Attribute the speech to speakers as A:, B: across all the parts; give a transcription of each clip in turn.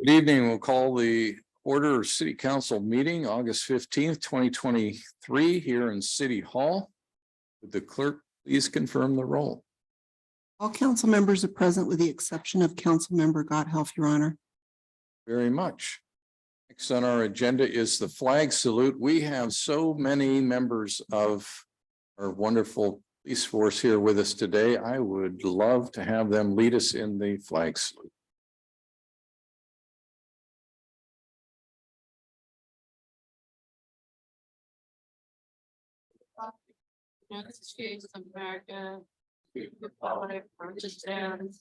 A: Good evening. We'll call the order of City Council meeting August 15th, 2023 here in City Hall. Would the clerk please confirm the roll?
B: All council members are present with the exception of Council Member Gotthelf, Your Honor.
A: Very much. Next on our agenda is the flag salute. We have so many members of our wonderful police force here with us today. I would love to have them lead us in the flag salute.
C: United States of America, republic for which it stands,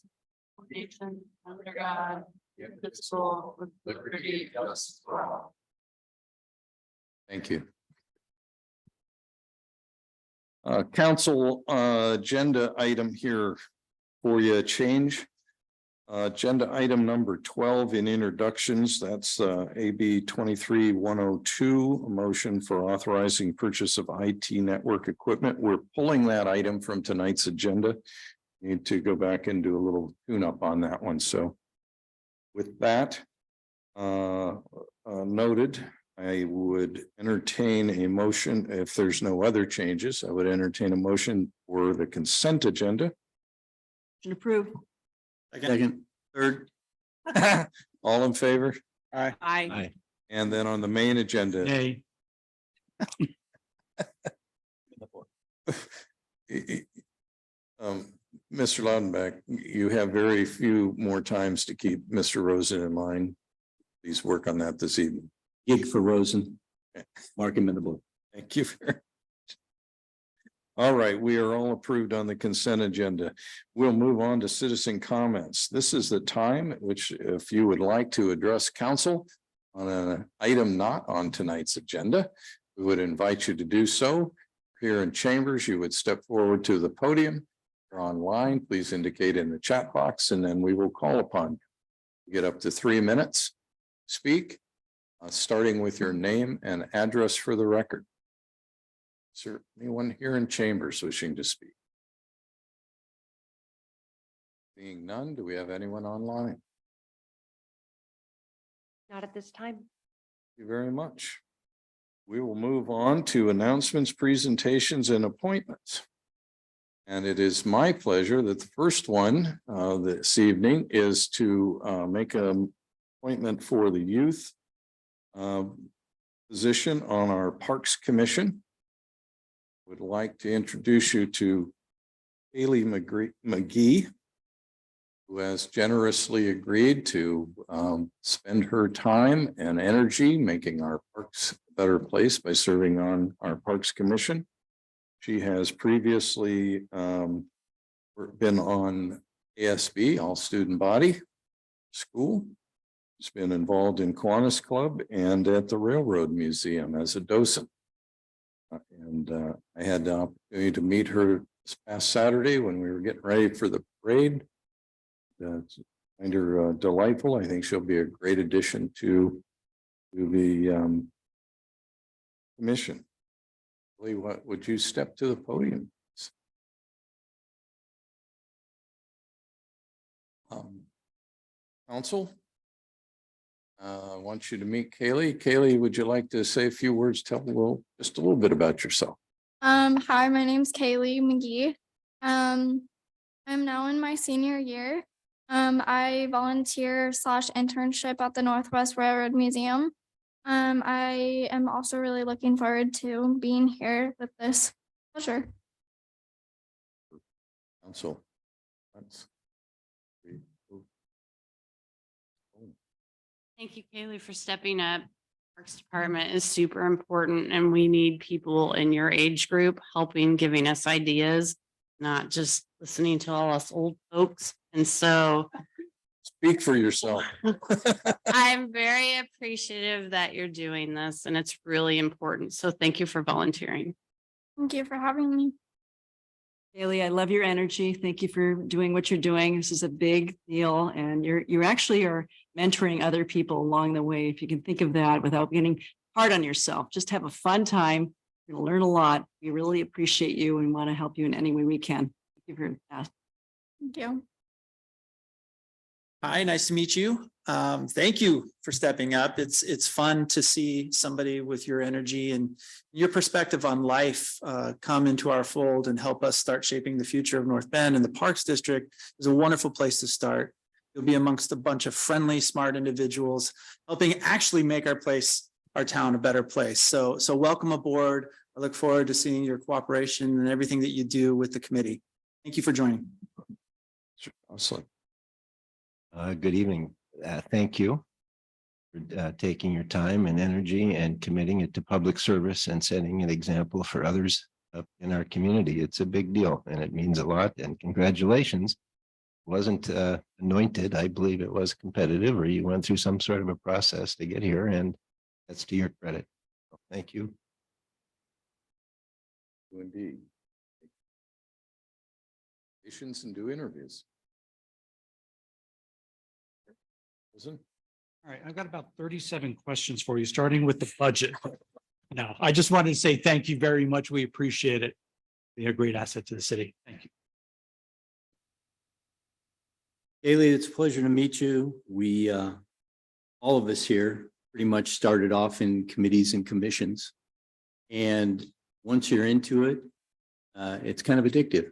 C: one nation under God, indivisible, with liberty and justice for all.
A: Thank you. Council agenda item here for you change. Agenda item number 12 in introductions. That's AB 23-102, a motion for authorizing purchase of IT network equipment. We're pulling that item from tonight's agenda. Need to go back and do a little tune up on that one. So with that noted, I would entertain a motion. If there's no other changes, I would entertain a motion for the consent agenda.
B: Approved.
A: Second, third. All in favor?
B: Aye.
A: And then on the main agenda.
D: Yay.
A: Mr. Laudenbach, you have very few more times to keep Mr. Rosen in line. Please work on that this evening.
D: Gig for Rosen. Mark him in the book.
A: Thank you very much. All right, we are all approved on the consent agenda. We'll move on to citizen comments. This is the time at which, if you would like to address council on an item not on tonight's agenda, we would invite you to do so. Here in chambers, you would step forward to the podium. If you're online, please indicate in the chat box, and then we will call upon you. You get up to 3 minutes. Speak, starting with your name and address for the record. Is there anyone here in chambers wishing to speak? Being none, do we have anyone online?
E: Not at this time.
A: Thank you very much. We will move on to announcements, presentations, and appointments. And it is my pleasure that the first one this evening is to make an appointment for the youth position on our Parks Commission. Would like to introduce you to Haley McGee, who has generously agreed to spend her time and energy making our parks a better place by serving on our Parks Commission. She has previously been on ASB, All Student Body School. She's been involved in Kiwanis Club and at the Railroad Museum as a docent. And I had the opportunity to meet her this past Saturday when we were getting ready for the parade. Find her delightful. I think she'll be a great addition to the commission. What would you step to the podium? Council, I want you to meet Kaylee. Kaylee, would you like to say a few words? Tell me just a little bit about yourself.
F: Hi, my name's Kaylee McGee. I'm now in my senior year. I volunteer / internship at the Northwest Railroad Museum. I am also really looking forward to being here with this pleasure.
A: Council.
C: Thank you, Kaylee, for stepping up. Parks Department is super important, and we need people in your age group helping, giving us ideas, not just listening to all us old folks. And so
A: Speak for yourself.
C: I'm very appreciative that you're doing this, and it's really important. So thank you for volunteering.
F: Thank you for having me.
G: Haley, I love your energy. Thank you for doing what you're doing. This is a big deal, and you actually are mentoring other people along the way. If you can think of that without getting hard on yourself, just have a fun time. You're going to learn a lot. We really appreciate you and want to help you in any way we can. Thank you for that.
F: Thank you.
E: Hi, nice to meet you. Thank you for stepping up. It's fun to see somebody with your energy and your perspective on life come into our fold and help us start shaping the future of North Bend. And the Parks District is a wonderful place to start. You'll be amongst a bunch of friendly, smart individuals, helping actually make our town a better place. So welcome aboard. I look forward to seeing your cooperation and everything that you do with the committee. Thank you for joining.
A: Awesome.
H: Good evening. Thank you for taking your time and energy and committing it to public service and setting an example for others up in our community. It's a big deal and it means a lot. And congratulations. Wasn't anointed. I believe it was competitive, or you went through some sort of a process to get here, and that's to your credit. So thank you.
A: Indeed. Patience and do interviews. Listen.
I: All right, I've got about 37 questions for you, starting with the budget. Now, I just wanted to say thank you very much. We appreciate it. Be a great asset to the city. Thank you.
D: Kaylee, it's a pleasure to meet you. We, all of us here pretty much started off in committees and commissions. And once you're into it, it's kind of addictive.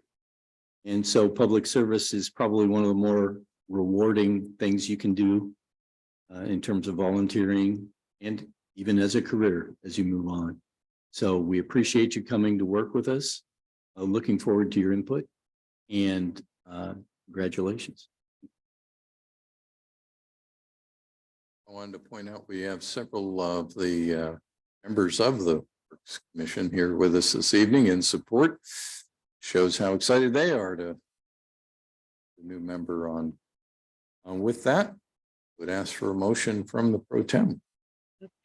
D: And so public service is probably one of the more rewarding things you can do in terms of volunteering and even as a career as you move on. So we appreciate you coming to work with us. Looking forward to your input and congratulations.
A: I wanted to point out, we have several of the members of the Works Commission here with us this evening in support. Shows how excited they are to the new member on. With that, would ask for a motion from the pro tem.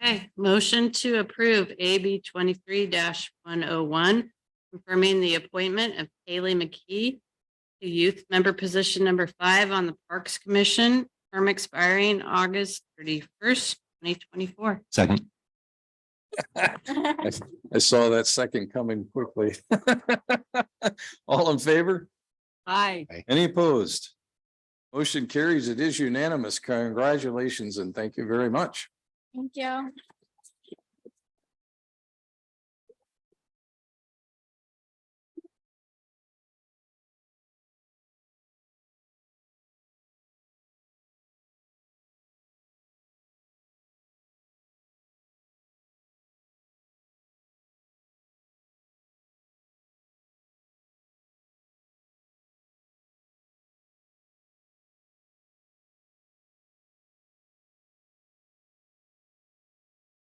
C: Okay, motion to approve AB 23-101, confirming the appointment of Kaylee McKee to youth member position number 5 on the Parks Commission, term expiring August 31st, 2024.
H: Second.
A: I saw that second coming quickly. All in favor?
G: Hi.
A: Any opposed? Motion carries. It is unanimous. Congratulations and thank you very much.
F: Thank you.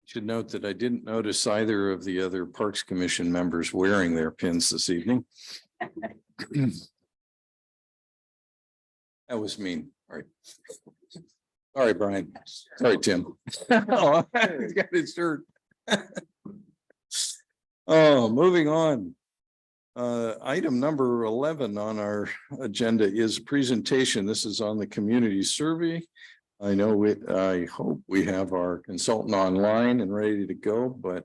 A: Should note that I didn't notice either of the other Parks Commission members wearing their pins this evening. That was mean. All right. Sorry, Brian. Sorry, Tim. Oh, he's got his shirt. Oh, moving on. Item number 11 on our agenda is presentation. This is on the community survey. I know I hope we have our consultant online and ready to go, but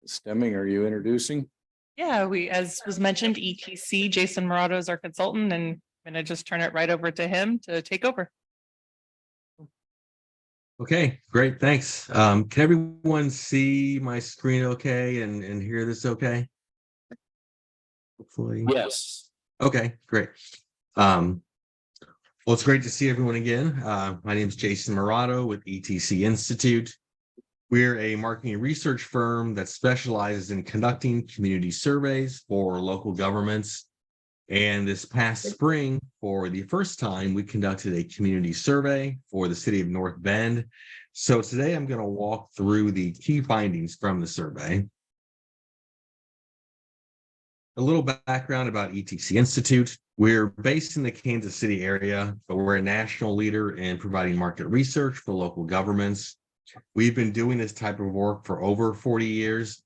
A: Stemming, are you introducing?
J: Yeah, as was mentioned, ETC, Jason Morado is our consultant, and I'm gonna just turn it right over to him to take over.
K: Okay, great, thanks. Can everyone see my screen okay and hear this okay? Hopefully.
D: Yes.
K: Okay, great. Well, it's great to see everyone again. My name is Jason Morado with ETC Institute. We're a marketing research firm that specializes in conducting community surveys for local governments. And this past spring, for the first time, we conducted a community survey for the city of North Bend. So today I'm going to walk through the key findings from the survey. A little background about ETC Institute. We're based in the Kansas City area, but we're a national leader in providing market research for local governments. We've been doing this type of work for over 40 years.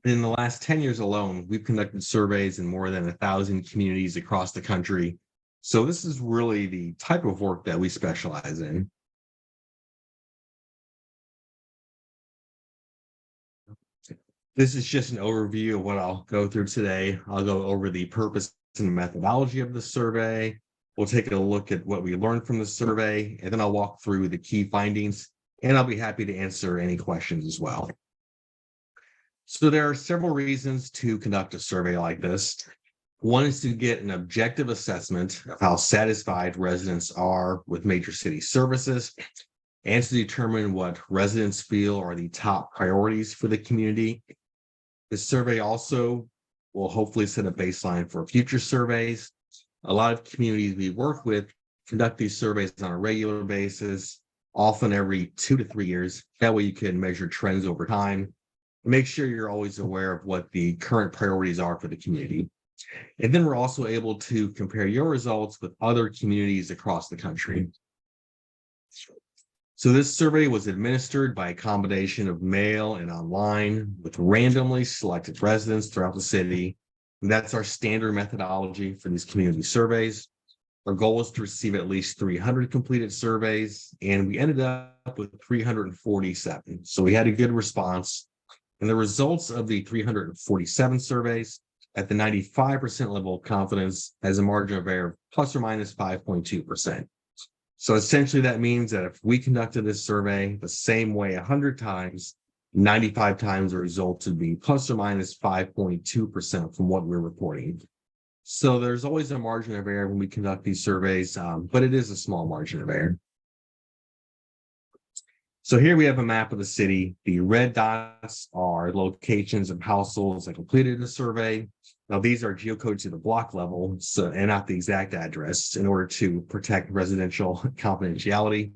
K: In the last 10 years alone, we've conducted surveys in more than 1,000 communities across the country. So this is really the type of work that we specialize in. This is just an overview of what I'll go through today. I'll go over the purpose and methodology of the survey, We'll take a look at what we learned from the survey, and then I'll walk through the key findings, and I'll be happy to answer any questions as well. So there are several reasons to conduct a survey like this. One is to get an objective assessment of how satisfied residents are with major city services, and to determine what residents feel are the top priorities for the community. This survey also will hopefully set a baseline for future surveys. A lot of communities we work with conduct these surveys on a regular basis, often every 2 to 3 years. That way you can measure trends over time. Make sure you're always aware of what the current priorities are for the community. And then we're also able to compare your results with other communities across the country. So this survey was administered by a combination of mail and online with randomly selected residents throughout the city. And that's our standard methodology for these community surveys. Our goal is to receive at least 300 completed surveys, and we ended up with 347. So we had a good response. And the results of the 347 surveys at the 95% level of confidence has a margin of error of plus or minus 5.2%. So essentially that means that if we conducted this survey the same way 100 times, 95 times the results would be plus or minus 5.2% from what we're reporting. So there's always a margin of error when we conduct these surveys, but it is a small margin of error. So here we have a map of the city. The red dots are locations of households that completed the survey. Now these are geocoded to the block level, so and not the exact address, in order to protect residential confidentiality.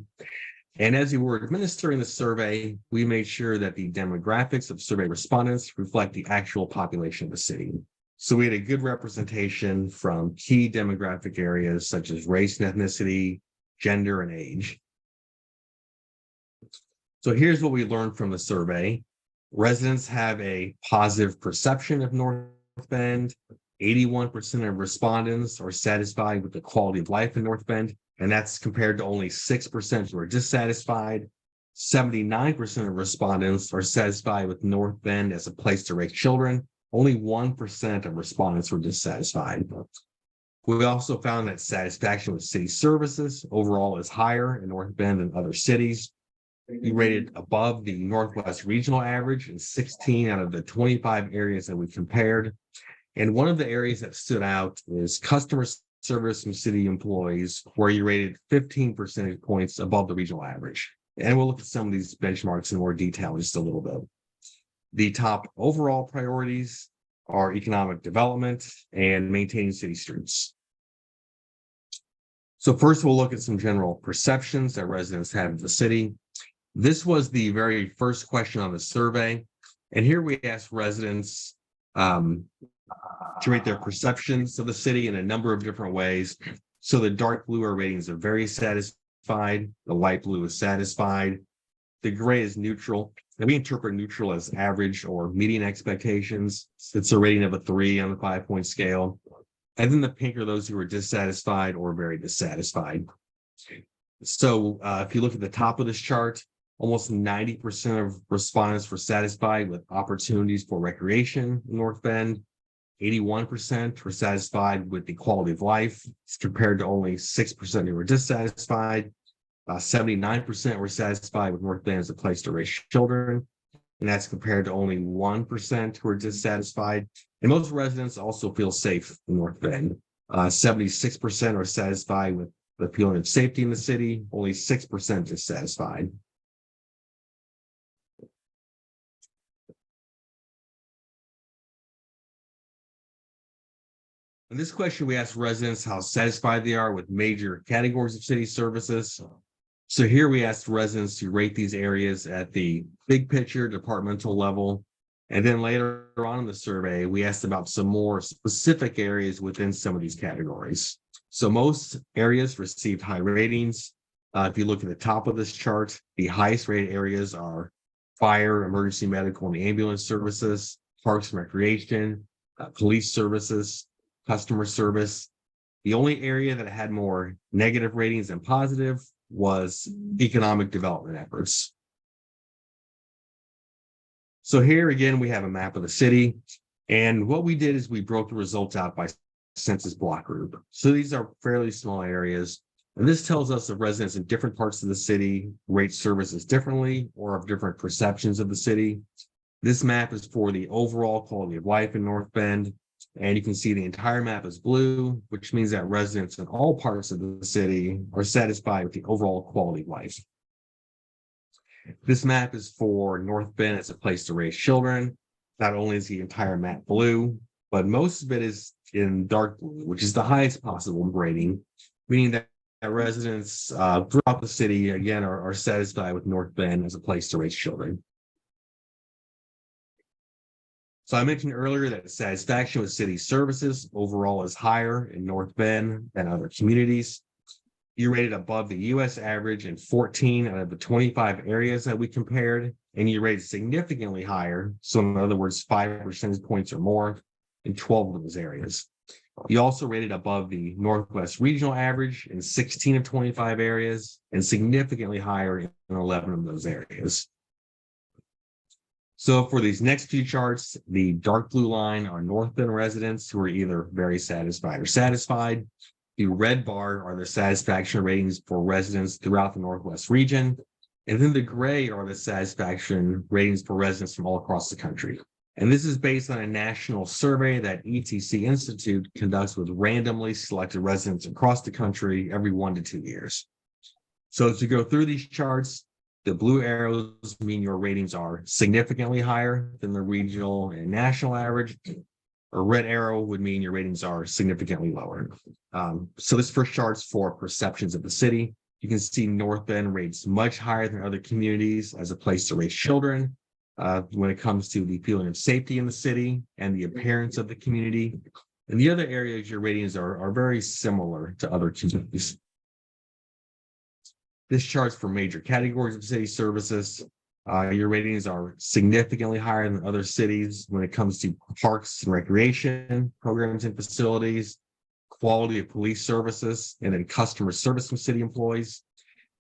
K: And as we were administering the survey, we made sure that the demographics of survey respondents reflect the actual population of the city. So we had a good representation from key demographic areas such as race and ethnicity, gender, and age. So here's what we learned from the survey. Residents have a positive perception of North Bend. 81% of respondents are satisfied with the quality of life in North Bend, and that's compared to only 6% who are dissatisfied. 79% of respondents are satisfied with North Bend as a place to raise children. Only 1% of respondents were dissatisfied. We also found that satisfaction with city services overall is higher in North Bend than other cities. We rated above the Northwest regional average in 16 out of the 25 areas that we compared. And one of the areas that stood out is customer service from city employees, where you rated 15 percentage points above the regional average. And we'll look at some of these benchmarks in more detail in just a little bit. The top overall priorities are economic development and maintaining city streets. So first, we'll look at some general perceptions that residents have of the city. This was the very first question on the survey. And here we asked residents to rate their perceptions of the city in a number of different ways. So the dark blue are ratings of very satisfied, the light blue is satisfied, the gray is neutral, and we interpret neutral as average or median expectations. It's a rating of a 3 on the 5-point scale. And then the pink are those who are dissatisfied or very dissatisfied. So if you look at the top of this chart, almost 90% of respondents were satisfied with opportunities for recreation in North Bend. 81% were satisfied with the quality of life, compared to only 6% who were dissatisfied. 79% were satisfied with North Bend as a place to raise children, and that's compared to only 1% who were dissatisfied. And most residents also feel safe in North Bend. 76% are satisfied with the feeling of safety in the city, only 6% dissatisfied. In this question, we asked residents how satisfied they are with major categories of city services. So here we asked residents to rate these areas at the big picture departmental level. And then later on in the survey, we asked about some more specific areas within some of these categories. So most areas received high ratings. If you look at the top of this chart, the highest rated areas are fire, emergency medical, and ambulance services, parks and recreation, police services, customer service. The only area that had more negative ratings than positive was economic development efforts. So here again, we have a map of the city. And what we did is we broke the results out by census block group. So these are fairly small areas. And this tells us that residents in different parts of the city rate services differently or have different perceptions of the city. This map is for the overall quality of life in North Bend. And you can see the entire map is blue, which means that residents in all parts of the city are satisfied with the overall quality of life. This map is for North Bend as a place to raise children. Not only is the entire map blue, but most of it is in dark blue, which is the highest possible rating, meaning that residents throughout the city, again, are satisfied with North Bend as a place to raise children. So I mentioned earlier that satisfaction with city services overall is higher in North Bend than other communities. You rated above the US average in 14 out of the 25 areas that we compared, and you rated significantly higher. So in other words, 5 percentage points or more in 12 of those areas. You also rated above the Northwest regional average in 16 of 25 areas and significantly higher in 11 of those areas. So for these next few charts, the dark blue line are North Bend residents who are either very satisfied or satisfied. The red bar are the satisfaction ratings for residents throughout the Northwest region. And then the gray are the satisfaction ratings for residents from all across the country. And this is based on a national survey that ETC Institute conducts with randomly selected residents across the country every 1 to 2 years. So as you go through these charts, the blue arrows mean your ratings are significantly higher than the regional and national average. A red arrow would mean your ratings are significantly lower. So this first chart's for perceptions of the city. You can see North Bend rates much higher than other communities as a place to raise children. When it comes to the feeling of safety in the city and the appearance of the community. And the other areas, your ratings are very similar to other communities. This chart's for major categories of city services. Your ratings are significantly higher than other cities when it comes to parks and recreation, programs and facilities, quality of police services, and then customer service from city employees.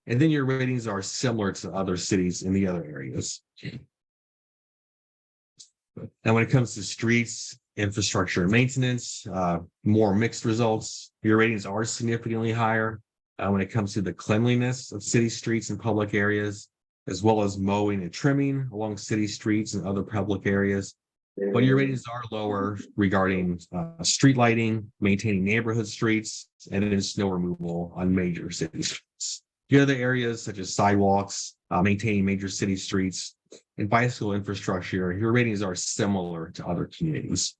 K: And then your ratings are similar to other cities in the other areas. And when it comes to streets, infrastructure, and maintenance, more mixed results. Your ratings are significantly higher when it comes to the cleanliness of city streets and public areas, as well as mowing and trimming along city streets and other public areas. But your ratings are lower regarding street lighting, maintaining neighborhood streets, and then snow removal on major city streets. The other areas such as sidewalks, maintaining major city streets, and bicycle infrastructure, your ratings are similar to other communities.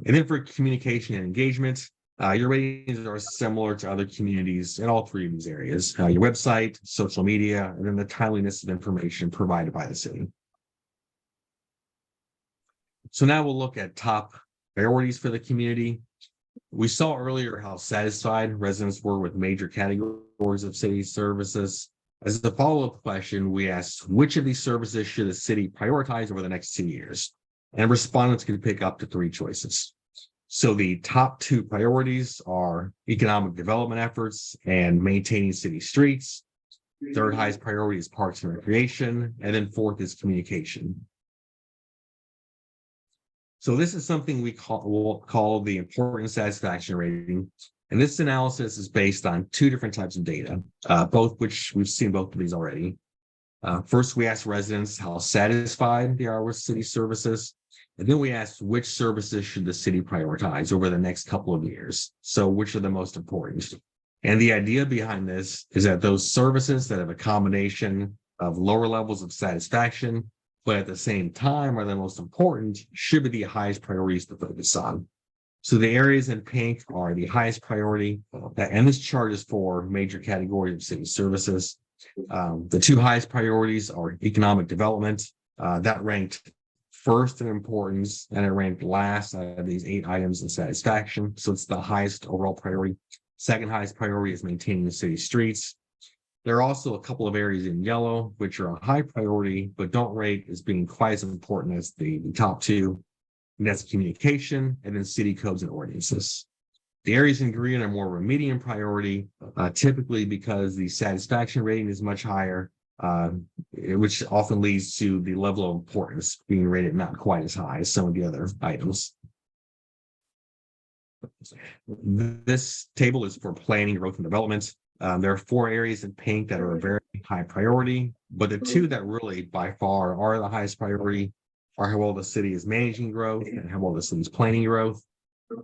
K: And then for communication and engagement, your ratings are similar to other communities in all three of these areas, your website, social media, and then the timeliness of information provided by the city. So now we'll look at top priorities for the community. We saw earlier how satisfied residents were with major categories of city services. As a follow-up question, we asked which of these services should the city prioritize over the next 2 years? And respondents could pick up to 3 choices. So the top 2 priorities are economic development efforts and maintaining city streets. Third highest priority is parks and recreation. And then fourth is communication. So this is something we'll call the important satisfaction rating. And this analysis is based on 2 different types of data, both which we've seen both of these already. First, we asked residents how satisfied they are with city services. And then we asked which services should the city prioritize over the next couple of years. So which are the most important? And the idea behind this is that those services that have a combination of lower levels of satisfaction, but at the same time are the most important, should be the highest priorities to focus on. So the areas in pink are the highest priority, and this chart is for major categories of city services. The 2 highest priorities are economic development. That ranked first in importance, and it ranked last out of these 8 items in satisfaction. So it's the highest overall priority. Second highest priority is maintaining the city streets. There are also a couple of areas in yellow, which are a high priority, but don't rate as being quite as important as the top 2. And that's communication and then city codes and ordinances. The areas in green are more of a medium priority, typically because the satisfaction rating is much higher, which often leads to the level of importance being rated not quite as high as some of the other items. This table is for planning, growth, and development. There are 4 areas in pink that are a very high priority, but the 2 that really by far are the highest priority are how well the city is managing growth and how well the city is planning growth.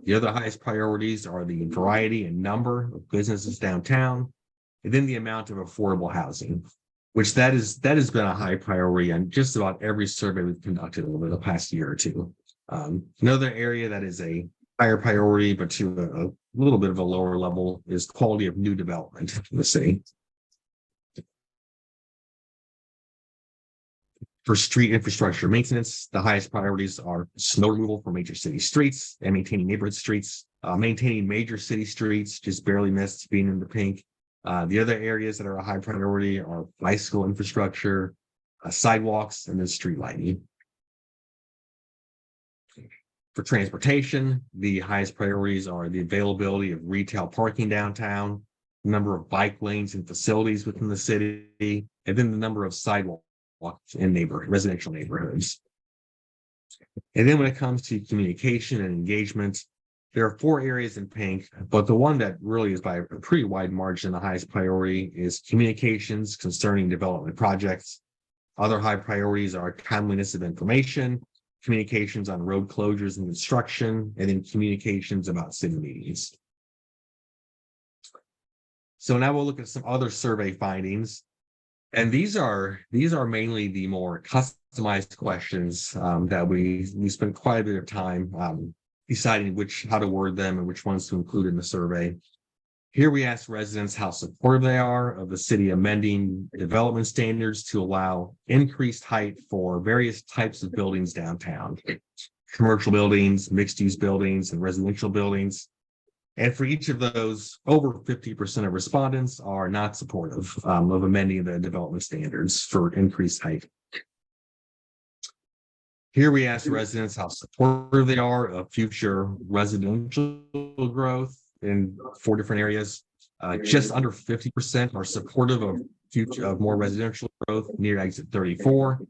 K: The other highest priorities are the variety and number of businesses downtown, and then the amount of affordable housing, which that has been a high priority on just about every survey we've conducted over the past year or two. Another area that is a higher priority, but to a little bit of a lower level, is quality of new development in the city. For street infrastructure maintenance, the highest priorities are snow removal for major city streets and maintaining neighborhood streets. Maintaining major city streets just barely missed being in the pink. The other areas that are a high priority are bicycle infrastructure, sidewalks, and then street lighting. For transportation, the highest priorities are the availability of retail parking downtown, the number of bike lanes and facilities within the city, and then the number of sidewalks in residential neighborhoods. And then when it comes to communication and engagement, there are 4 areas in pink, but the one that really is by a pretty wide margin the highest priority is communications concerning development projects. Other high priorities are timeliness of information, communications on road closures and construction, and then communications about city meetings. So now we'll look at some other survey findings. And these are mainly the more customized questions that we spent quite a bit of time deciding how to word them and which ones to include in the survey. Here we asked residents how supportive they are of the city amending development standards to allow increased height for various types of buildings downtown, commercial buildings, mixed-use buildings, and residential buildings. And for each of those, over 50% of respondents are not supportive of amending the development standards for increased height. Here we ask residents how supportive they are of future residential growth in 4 different areas. Just under 50% are supportive of more residential growth near exit 34.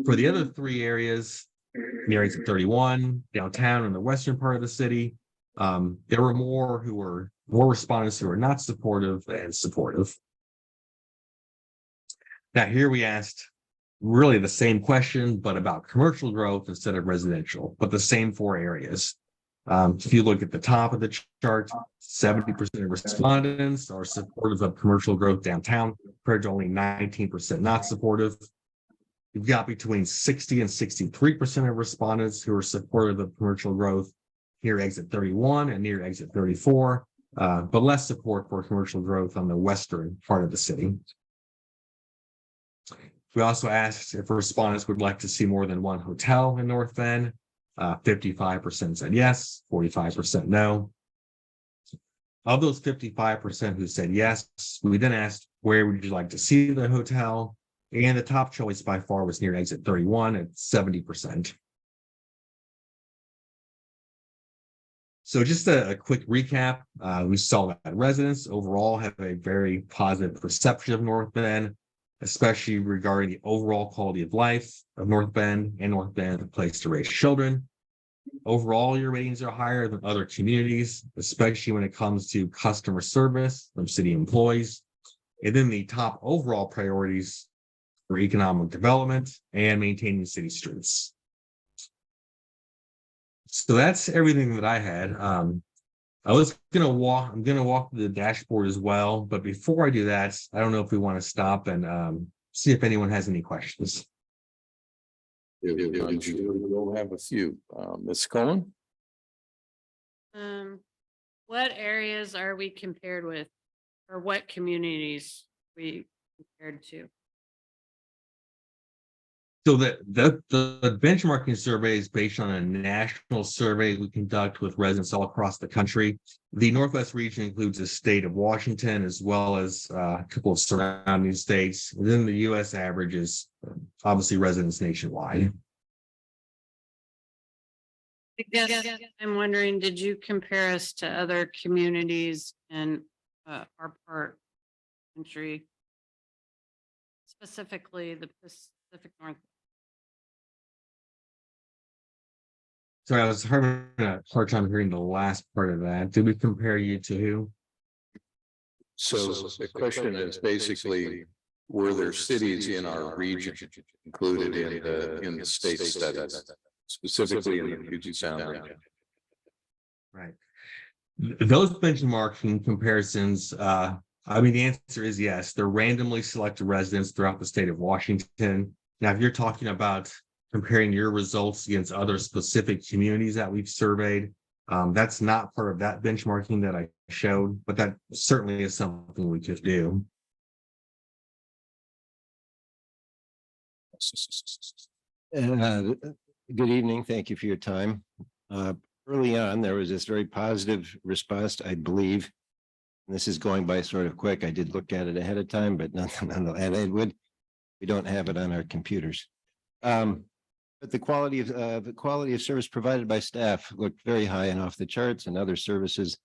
K: For the other 3 areas, near exit 31, downtown, and the western part of the city, there were more respondents who were not supportive and supportive. Now here we asked really the same question, but about commercial growth instead of residential, but the same 4 areas. If you look at the top of the chart, 70% of respondents are supportive of commercial growth downtown, compared to only 19% not supportive. You've got between 60 and 63% of respondents who are supportive of commercial growth near exit 31 and near exit 34, but less support for commercial growth on the western part of the city. We also asked if respondents would like to see more than 1 hotel in North Bend. 55% said yes, 45% no. Of those 55% who said yes, we then asked, where would you like to see the hotel? And the top choice by far was near exit 31 at 70%. So just a quick recap, we saw that residents overall have a very positive perception of North Bend, especially regarding the overall quality of life of North Bend and North Bend, a place to raise children. Overall, your ratings are higher than other communities, especially when it comes to customer service from city employees. And then the top overall priorities for economic development and maintaining city streets. So that's everything that I had. I'm gonna walk through the dashboard as well, but before I do that, I don't know if we want to stop and see if anyone has any questions.
A: We'll have a few. Ms. Cohen?
C: What areas are we compared with, or what communities we compared to?
K: So the benchmarking survey is based on a national survey we conduct with residents all across the country. The Northwest region includes the state of Washington, as well as a couple of surrounding states. And then the US average is obviously residents nationwide.
C: I guess I'm wondering, did you compare us to other communities in our part of the country? Specifically the Pacific Northwest?
K: Sorry, I was having a hard time hearing the last part of that. Did we compare you to who?
A: So the question is basically, were there cities in our region included in the state studies, specifically in the Puget Sound region?
K: Right. Those benchmarking comparisons, I mean, the answer is yes. They're randomly selected residents throughout the state of Washington. Now, if you're talking about comparing your results against other specific communities that we've surveyed, that's not part of that benchmarking that I showed, but that certainly is something we could do.
H: Good evening. Thank you for your time. Early on, there was this very positive response, I believe. And this is going by sort of quick. I did look at it ahead of time, but nonetheless, we don't have it on our computers. But the quality of service provided by staff looked very high and off the charts, and other services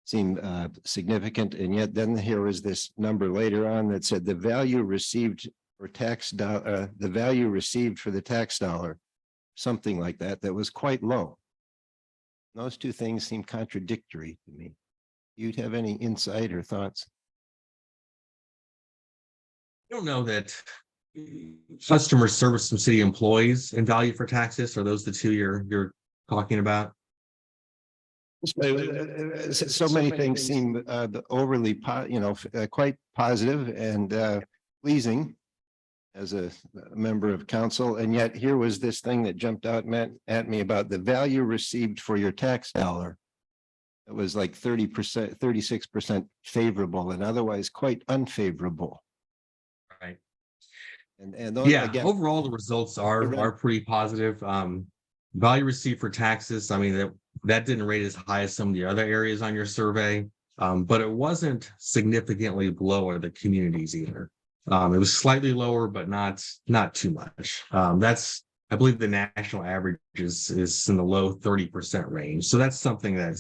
H: seemed significant. And yet then here was this number later on that said the value received for the value received for the tax dollar, something like that, that was quite low. Those two things seem contradictory to me. Do you have any insight or thoughts?
K: I don't know that customer service from city employees and value for taxes, are those the two you're talking about?
H: So many things seem overly, quite positive and pleasing as a member of council. And yet here was this thing that jumped out at me about the value received for your tax dollar. It was like 30%, 36% favorable and otherwise quite unfavorable.
K: Right.
H: And those,
K: Yeah,
H: again,
K: overall, the results are pretty positive. Value received for taxes, I mean, that didn't rate as high as some of the other areas on your survey, but it wasn't significantly below other communities either. It was slightly lower, but not too much. That's, I believe the national average is in the low 30% range. So that's something that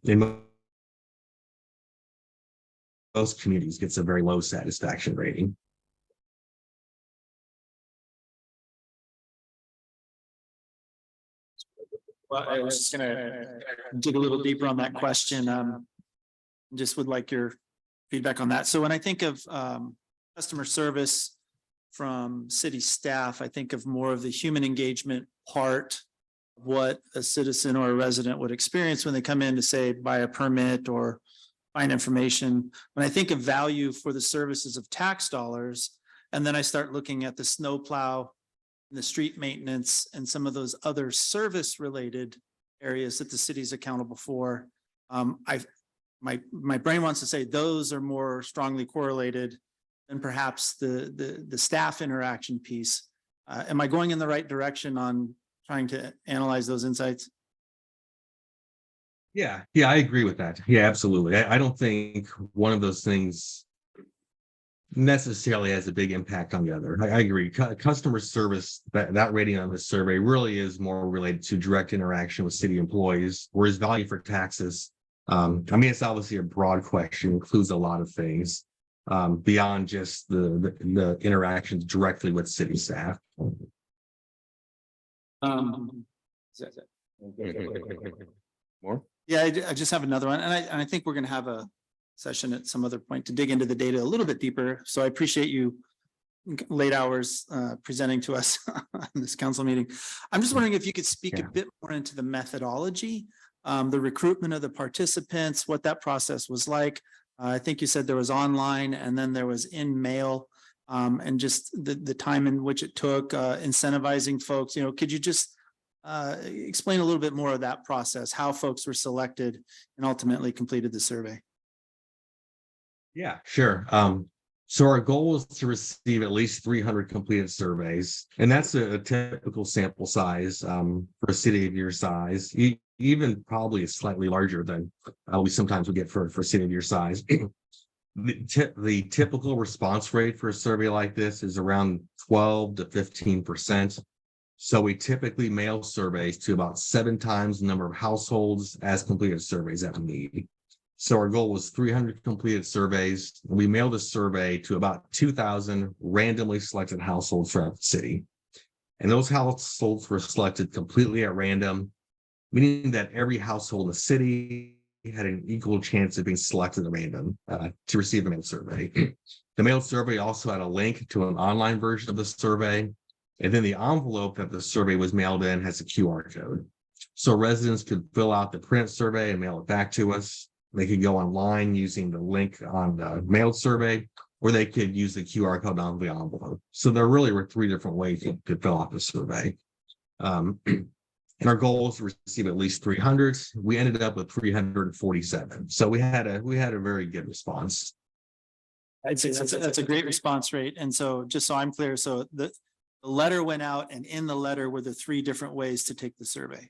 K: in most communities gets a very low satisfaction rating.
E: Well, I was just gonna dig a little deeper on that question. Just would like your feedback on that. So when I think of customer service from city staff, I think of more of the human engagement part of what a citizen or a resident would experience when they come in to say buy a permit or find information. When I think of value for the services of tax dollars, and then I start looking at the snowplow, the street maintenance, and some of those other service related areas that the city is accountable for. My brain wants to say those are more strongly correlated than perhaps the staff interaction piece. Am I going in the right direction on trying to analyze those insights?
K: Yeah, I agree with that. Yeah, absolutely. I don't think one of those things necessarily has a big impact on the other. I agree. Customer service, that rating on this survey really is more related to direct interaction with city employees, whereas value for taxes, I mean, it's obviously a broad question, includes a lot of things beyond just the interactions directly with city staff.
A: More?
E: Yeah, I just have another one, and I think we're gonna have a session at some other point to dig into the data a little bit deeper. So I appreciate you late hours presenting to us on this council meeting. I'm just wondering if you could speak a bit more into the methodology, the recruitment of the participants, what that process was like. I think you said there was online and then there was in mail, and just the time in which it took, incentivizing folks. Could you just explain a little bit more of that process, how folks were selected and ultimately completed the survey?
K: Yeah, sure. So our goal is to receive at least 300 completed surveys, and that's a typical sample size for a city of your size, even probably slightly larger than we sometimes would get for a city of your size. The typical response rate for a survey like this is around 12 to 15%. So we typically mail surveys to about 7 times the number of households as completed surveys that we need. So our goal was 300 completed surveys. We mailed a survey to about 2,000 randomly selected households throughout the city. And those households were selected completely at random, meaning that every household in the city had an equal chance of being selected at random to receive a mail survey. The mail survey also had a link to an online version of the survey. And then the envelope that the survey was mailed in has a QR code. So residents could fill out the print survey and mail it back to us. They could go online using the link on the mailed survey, or they could use the QR code on the envelope. So there really were 3 different ways you could fill out the survey. And our goal was to receive at least 300. We ended up with 347. So we had a very good response.
E: I'd say that's a great response rate. And so just so I'm clear, so the letter went out, and in the letter were the 3 different ways to take the survey.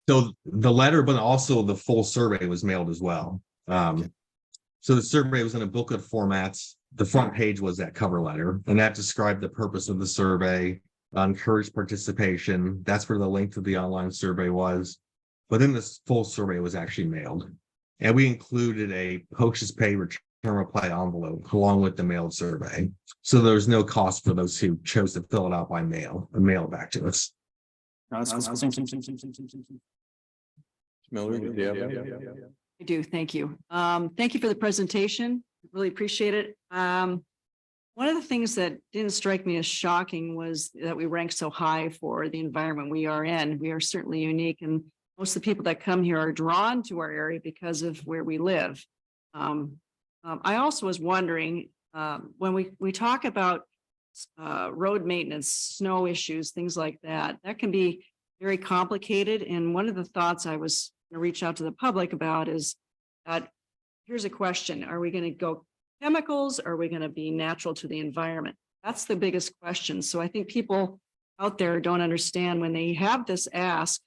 K: So the letter, but also the full survey was mailed as well. So the survey was in a booklet format. The front page was that cover letter, and that described the purpose of the survey, encouraged participation. That's where the link to the online survey was. But then this full survey was actually mailed. And we included a postage pay return reply envelope along with the mailed survey. So there's no cost for those who chose to fill it out by mail and mail it back to us.
A: Miller, do you have any?
G: I do. Thank you. Thank you for the presentation. Really appreciate it. One of the things that didn't strike me as shocking was that we rank so high for the environment we are in. We are certainly unique, and most of the people that come here are drawn to our area because of where we live. I also was wondering, when we talk about road maintenance, snow issues, things like that, that can be very complicated. And one of the thoughts I was going to reach out to the public about is that here's a question: are we going to go chemicals? Or are we going to be natural to the environment? That's the biggest question. So I think people out there don't understand when they have this ask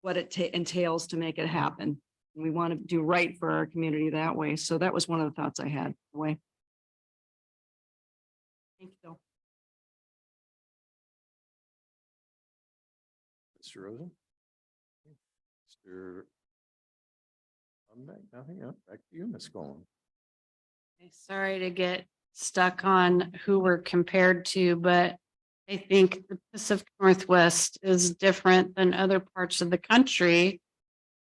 G: what it entails to make it happen. And we want to do right for our community that way. So that was one of the thoughts I had. Thank you.
A: Mr. Rosen? Mr. Nothing else. Back to you, Ms. Golan.
C: Sorry to get stuck on who we're compared to, but I think the Pacific Northwest is different than other parts of the country,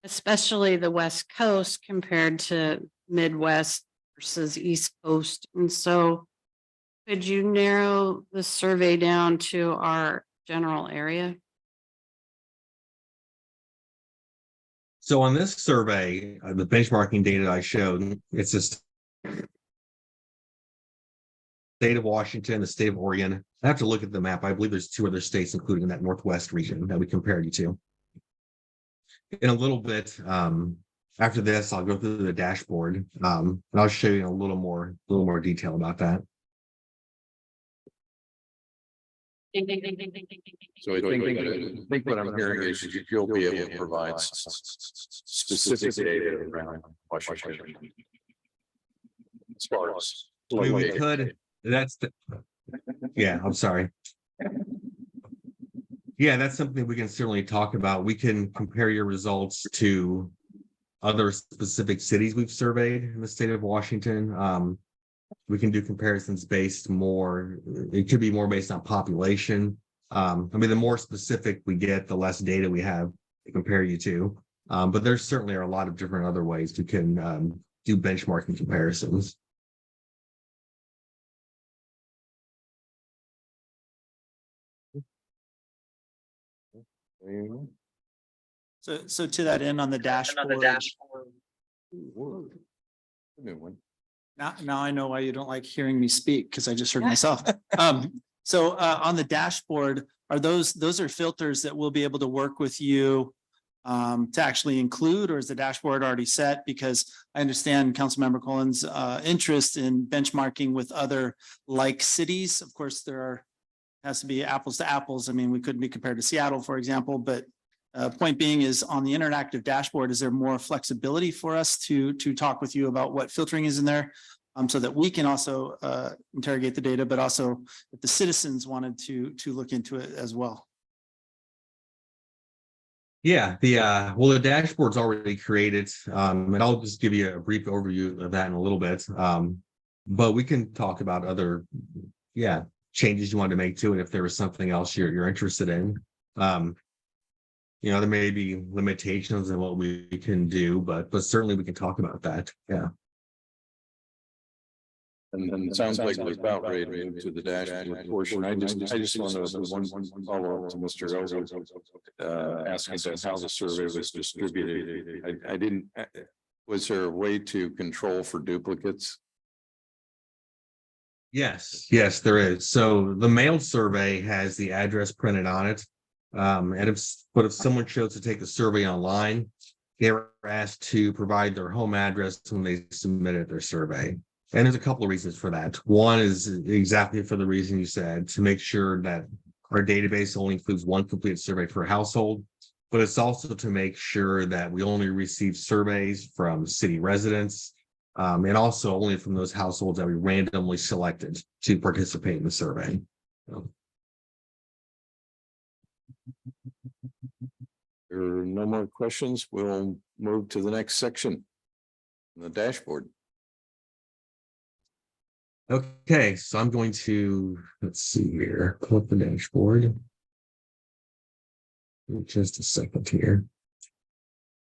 C: especially the West Coast compared to Midwest versus East Coast. And so could you narrow the survey down to our general area?
K: So on this survey, the benchmarking data I showed, it's just state of Washington, the state of Oregon. I have to look at the map. I believe there's 2 other states included in that Northwest region that we compared you to. In a little bit, after this, I'll go through the dashboard, and I'll show you a little more detail about that.
A: So I think what I'm hearing is you'll be able to provide specific data around Washington. As far as.
K: We could, yeah, I'm sorry. Yeah, that's something we can certainly talk about. We can compare your results to other specific cities we've surveyed in the state of Washington. We can do comparisons based more, it could be more based on population. I mean, the more specific we get, the less data we have to compare you to. But there certainly are a lot of different other ways we can do benchmarking comparisons.
E: So to that end, on the dashboard.
A: New one.
E: Now I know why you don't like hearing me speak, because I just heard myself. So on the dashboard, are those are filters that we'll be able to work with you to actually include, or is the dashboard already set? Because I understand Councilmember Collins' interest in benchmarking with other like cities. Of course, has to be apples to apples. I mean, we couldn't be compared to Seattle, for example, but point being is on the interactive dashboard, is there more flexibility for us to talk with you about what filtering is in there? So that we can also interrogate the data, but also if the citizens wanted to look into it as well.
K: Yeah, the dashboard's already created, and I'll just give you a brief overview of that in a little bit. But we can talk about other, changes you wanted to make to it, if there was something else you're interested in. There may be limitations in what we can do, but certainly we can talk about that. Yeah.
A: And it sounds like we're about ready to move to the dashboard portion. I just want to do one follow up to Mr. Elder, asking us how the survey was distributed. I didn't, was there a way to control for duplicates?
K: Yes, there is. So the mailed survey has the address printed on it. But if someone chose to take the survey online, they were asked to provide their home address when they submitted their survey. And there's a couple of reasons for that. One is exactly for the reason you said, to make sure that our database only includes one complete survey per household, but it's also to make sure that we only receive surveys from city residents, and also only from those households that we randomly selected to participate in the survey.
A: There are no more questions. We'll move to the next section. The dashboard.
K: Okay, so I'm going to, let's see here, pull up the dashboard. Just a second here.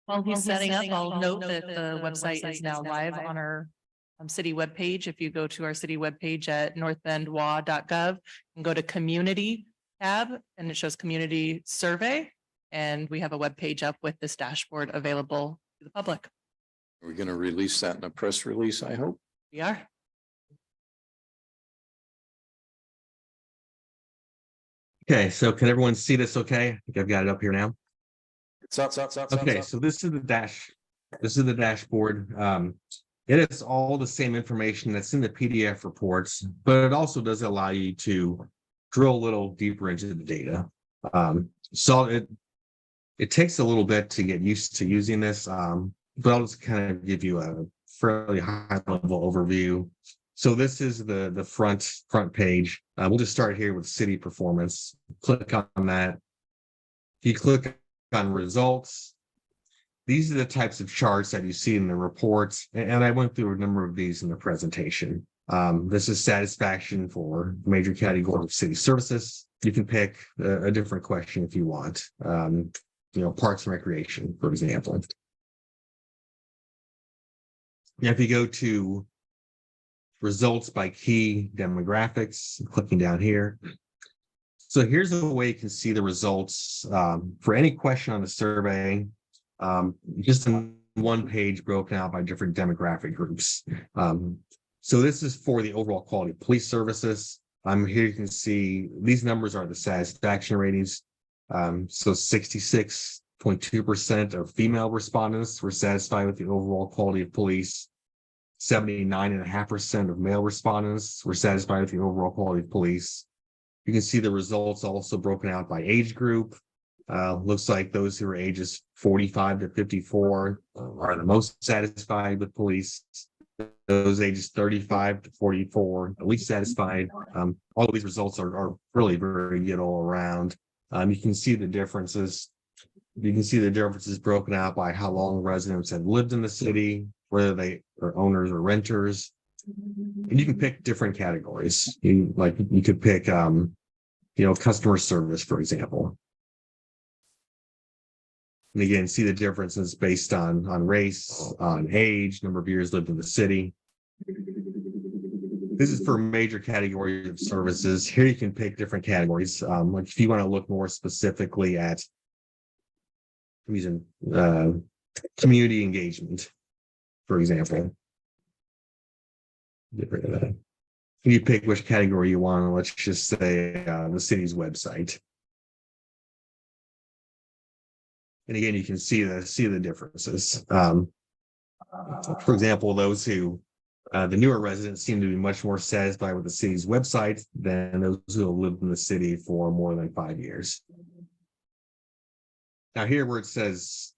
J: While he's setting up, I'll note that the website is now live on our city webpage. If you go to our city webpage at northbendwa.gov and go to community tab, and it shows community survey. And we have a webpage up with this dashboard available to the public.
A: We're going to release that in a press release, I hope.
J: We are.
K: Okay, so can everyone see this okay? I think I've got it up here now.
A: It's up.
K: Okay, so this is the dashboard. It is all the same information that's in the PDF reports, but it also does allow you to drill a little deeper into the data. So it takes a little bit to get used to using this, but I'll just kind of give you a fairly high level overview. So this is the front page. We'll just start here with city performance. Click on that. If you click on results, these are the types of charts that you see in the reports. And I went through a number of these in the presentation. This is satisfaction for major category of city services. You can pick a different question if you want. Parks and recreation, for example. Now, if you go to results by key demographics, clicking down here. So here's the way you can see the results for any question on the survey, just in one page broken out by different demographic groups. So this is for the overall quality of police services. Here you can see these numbers are the satisfaction ratings. So 66.2% of female respondents were satisfied with the overall quality of police. 79.5% of male respondents were satisfied with the overall quality of police. You can see the results also broken out by age group. Looks like those who are ages 45 to 54 are the most satisfied with police. Those ages 35 to 44, at least satisfied. All of these results are really very good all around. You can see the differences. You can see the differences broken out by how long residents have lived in the city, whether they are owners or renters. And you can pick different categories. You could pick, customer service, for example. And again, see the differences based on race, on age, number of years lived in the city. This is for major categories of services. Here you can pick different categories. Like if you want to look more specifically at community engagement, for example. Get rid of that. You pick which category you want. Let's just say the city's website. And again, you can see the differences. For example, those who the newer residents seem to be much more satisfied with the city's website than those who have lived in the city for more than 5 years. Now here where it says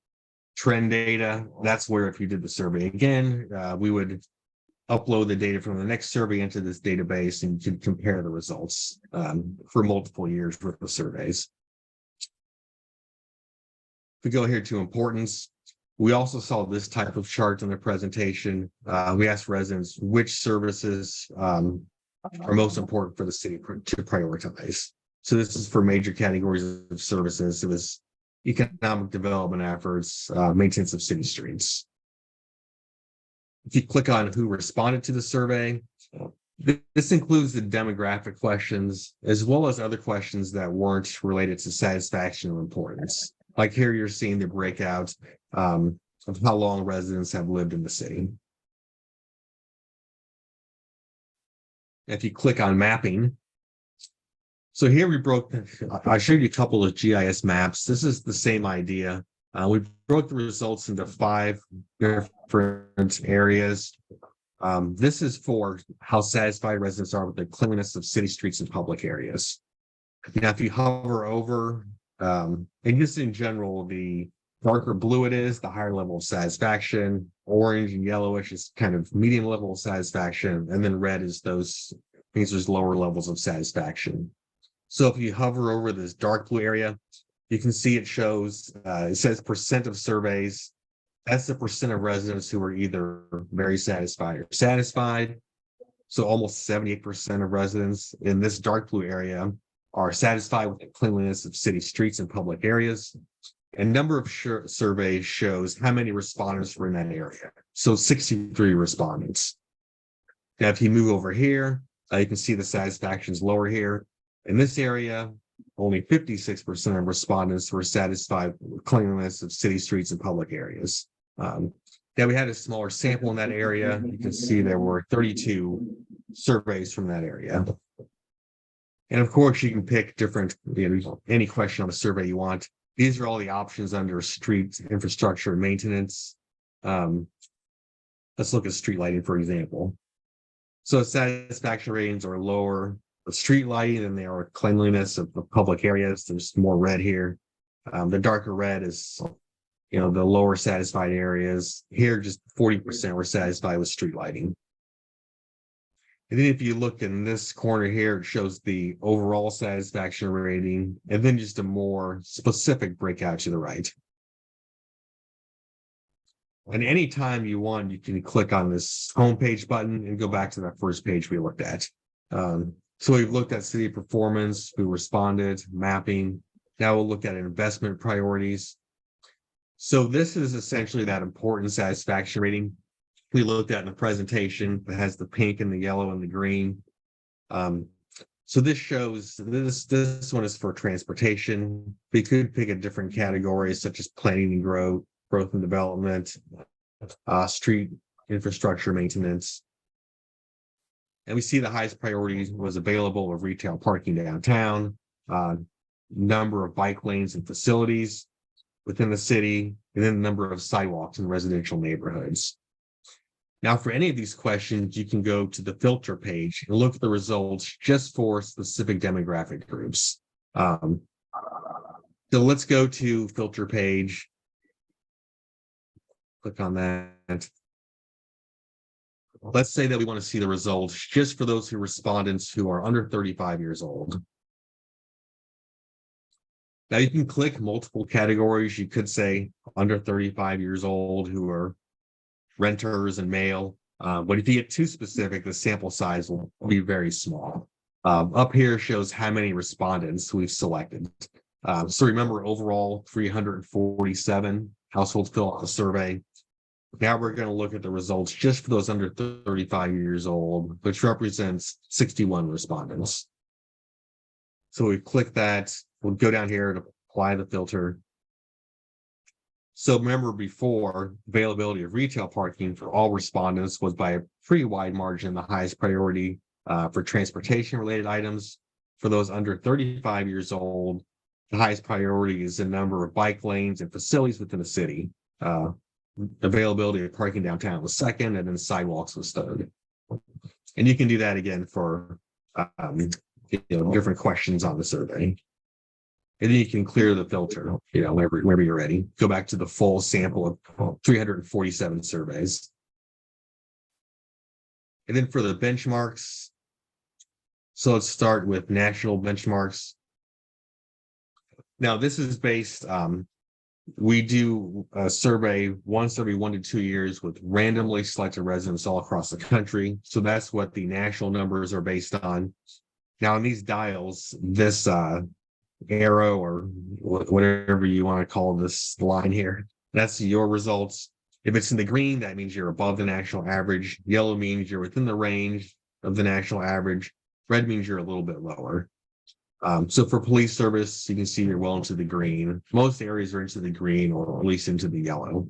K: trend data, that's where if you did the survey again, we would upload the data from the next survey into this database and you can compare the results for multiple years worth of surveys. If we go here to importance, we also saw this type of chart in the presentation. We asked residents which services are most important for the city to prioritize. So this is for major categories of services. It was economic development efforts, maintenance of city streets. If you click on who responded to the survey, this includes the demographic questions as well as other questions that weren't related to satisfaction or importance. Like here, you're seeing the breakout of how long residents have lived in the city. If you click on mapping, so here I showed you a couple of GIS maps. This is the same idea. We broke the results into 5 different areas. This is for how satisfied residents are with the cleanliness of city streets and public areas. Now, if you hover over, and just in general, the darker blue it is, the higher level of satisfaction. Orange and yellowish is kind of medium level of satisfaction, and then red is those lower levels of satisfaction. So if you hover over this dark blue area, you can see it shows, it says percent of surveys. That's the percent of residents who are either very satisfied or satisfied. So almost 78% of residents in this dark blue area are satisfied with the cleanliness of city streets and public areas. And number of surveys shows how many respondents were in that area. So 63 respondents. Now, if you move over here, you can see the satisfaction is lower here. In this area, only 56% of respondents were satisfied with cleanliness of city streets and public areas. Now we had a smaller sample in that area. You can see there were 32 surveys from that area. And of course, you can pick different, any question on the survey you want. These are all the options under street infrastructure and maintenance. Let's look at street lighting, for example. So satisfaction ratings are lower with street lighting than they are with cleanliness of the public areas. There's more red here. The darker red is, the lower satisfied areas. Here, just 40% were satisfied with street lighting. And then if you look in this corner here, it shows the overall satisfaction rating, and then just a more specific breakout to the right. And anytime you want, you can click on this homepage button and go back to that first page we looked at. So we've looked at city performance, who responded, mapping. Now we'll look at investment priorities. So this is essentially that important satisfaction rating we looked at in the presentation. It has the pink and the yellow and the green. So this shows this one is for transportation. We could pick a different categories such as planning and growth and development, street infrastructure maintenance. And we see the highest priority was available of retail parking downtown, number of bike lanes and facilities within the city, and then the number of sidewalks in residential neighborhoods. Now, for any of these questions, you can go to the filter page and look at the results just for specific demographic groups. So let's go to filter page. Click on that. Let's say that we want to see the results just for those respondents who are under 35 years old. Now you can click multiple categories. You could say under 35 years old who are renters and male. But if you get too specific, the sample size will be very small. Up here shows how many respondents we've selected. So remember, overall 347 households fill out the survey. Now we're going to look at the results just for those under 35 years old, which represents 61 respondents. So we click that. We'll go down here to apply the filter. So remember before, availability of retail parking for all respondents was by a pretty wide margin the highest priority for transportation related items. For those under 35 years old, the highest priority is the number of bike lanes and facilities within the city. Availability of parking downtown was second, and then sidewalks was third. And you can do that again for different questions on the survey. And then you can clear the filter, whenever you're ready. Go back to the full sample of 347 surveys. And then for the benchmarks, so let's start with national benchmarks. Now, this is based We do a survey once every 1 to 2 years with randomly selected residents all across the country. So that's what the national numbers are based on. Now, in these dials, this arrow or whatever you want to call this line here, that's your results. If it's in the green, that means you're above the national average. Yellow means you're within the range of the national average. Red means you're a little bit lower. So for police service, you can see you're well into the green. Most areas are into the green or at least into the yellow.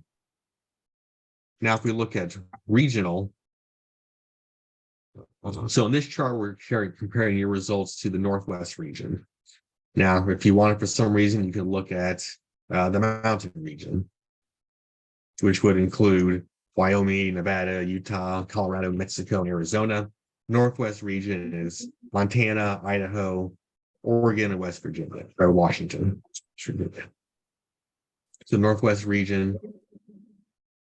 K: Now, if we look at regional, so in this chart, we're comparing your results to the Northwest region. Now, if you want it for some reason, you can look at the mountain region, which would include Wyoming, Nevada, Utah, Colorado, Mexico, and Arizona. Northwest region is Montana, Idaho, Oregon, and West Virginia, or Washington. So Northwest region.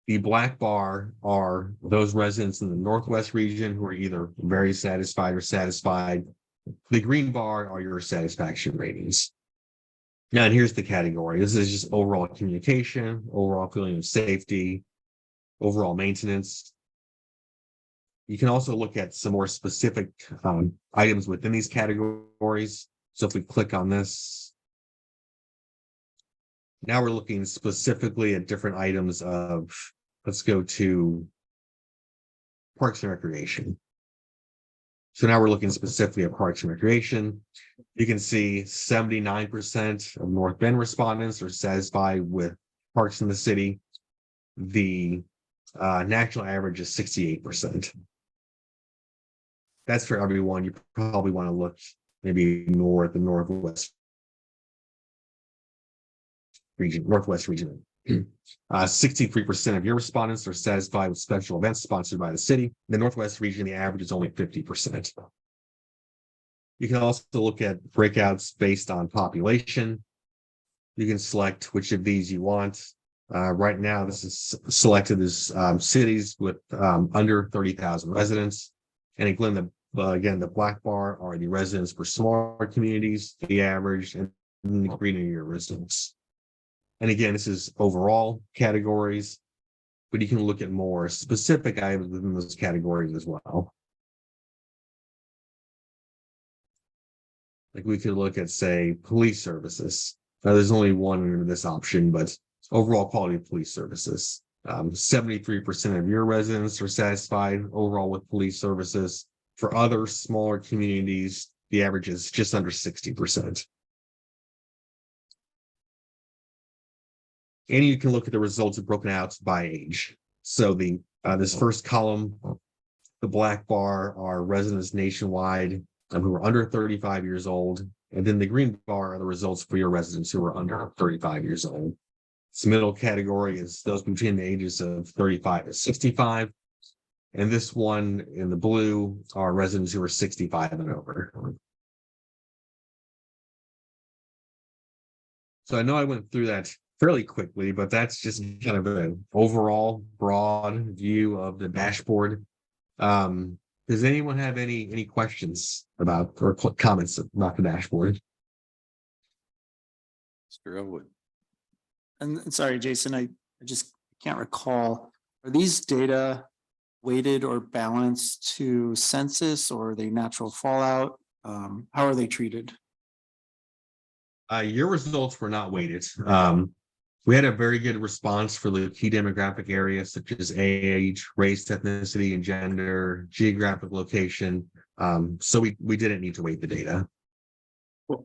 K: The black bar are those residents in the Northwest region who are either very satisfied or satisfied. The green bar are your satisfaction ratings. Now, and here's the category. This is just overall communication, overall feeling of safety, overall maintenance. You can also look at some more specific items within these categories. So if we click on this, now we're looking specifically at different items of, let's go to Parks and Recreation. So now we're looking specifically at Parks and Recreation. You can see 79% of North Bend respondents are satisfied with parks in the city. The national average is 68%. That's for everyone. You probably want to look maybe more at the Northwest region. 63% of your respondents are satisfied with special events sponsored by the city. The Northwest region, the average is only 50%. You can also look at breakouts based on population. You can select which of these you want. Right now, this is selected as cities with under 30,000 residents. And again, the black bar are the residents for smaller communities, the average, and the green are your residents. And again, this is overall categories, but you can look at more specific items within those categories as well. Like we could look at, say, police services. Now, there's only one under this option, but overall quality of police services. 73% of your residents are satisfied overall with police services. For other smaller communities, the average is just under 60%. And you can look at the results broken out by age. So the this first column, the black bar are residents nationwide who are under 35 years old. And then the green bar are the results for your residents who are under 35 years old. This middle category is those between the ages of 35 to 65. And this one in the blue are residents who are 65 and over. So I know I went through that fairly quickly, but that's just kind of an overall broad view of the dashboard. Does anyone have any questions about or comments about the dashboard?
A: Mr. Elwood.
E: And sorry, Jason, I just can't recall. Are these data weighted or balanced to census, or are they natural fallout? How are they treated?
K: Your results were not weighted. We had a very good response for the key demographic areas such as age, race, ethnicity, and gender, geographic location. So we didn't need to weight the data.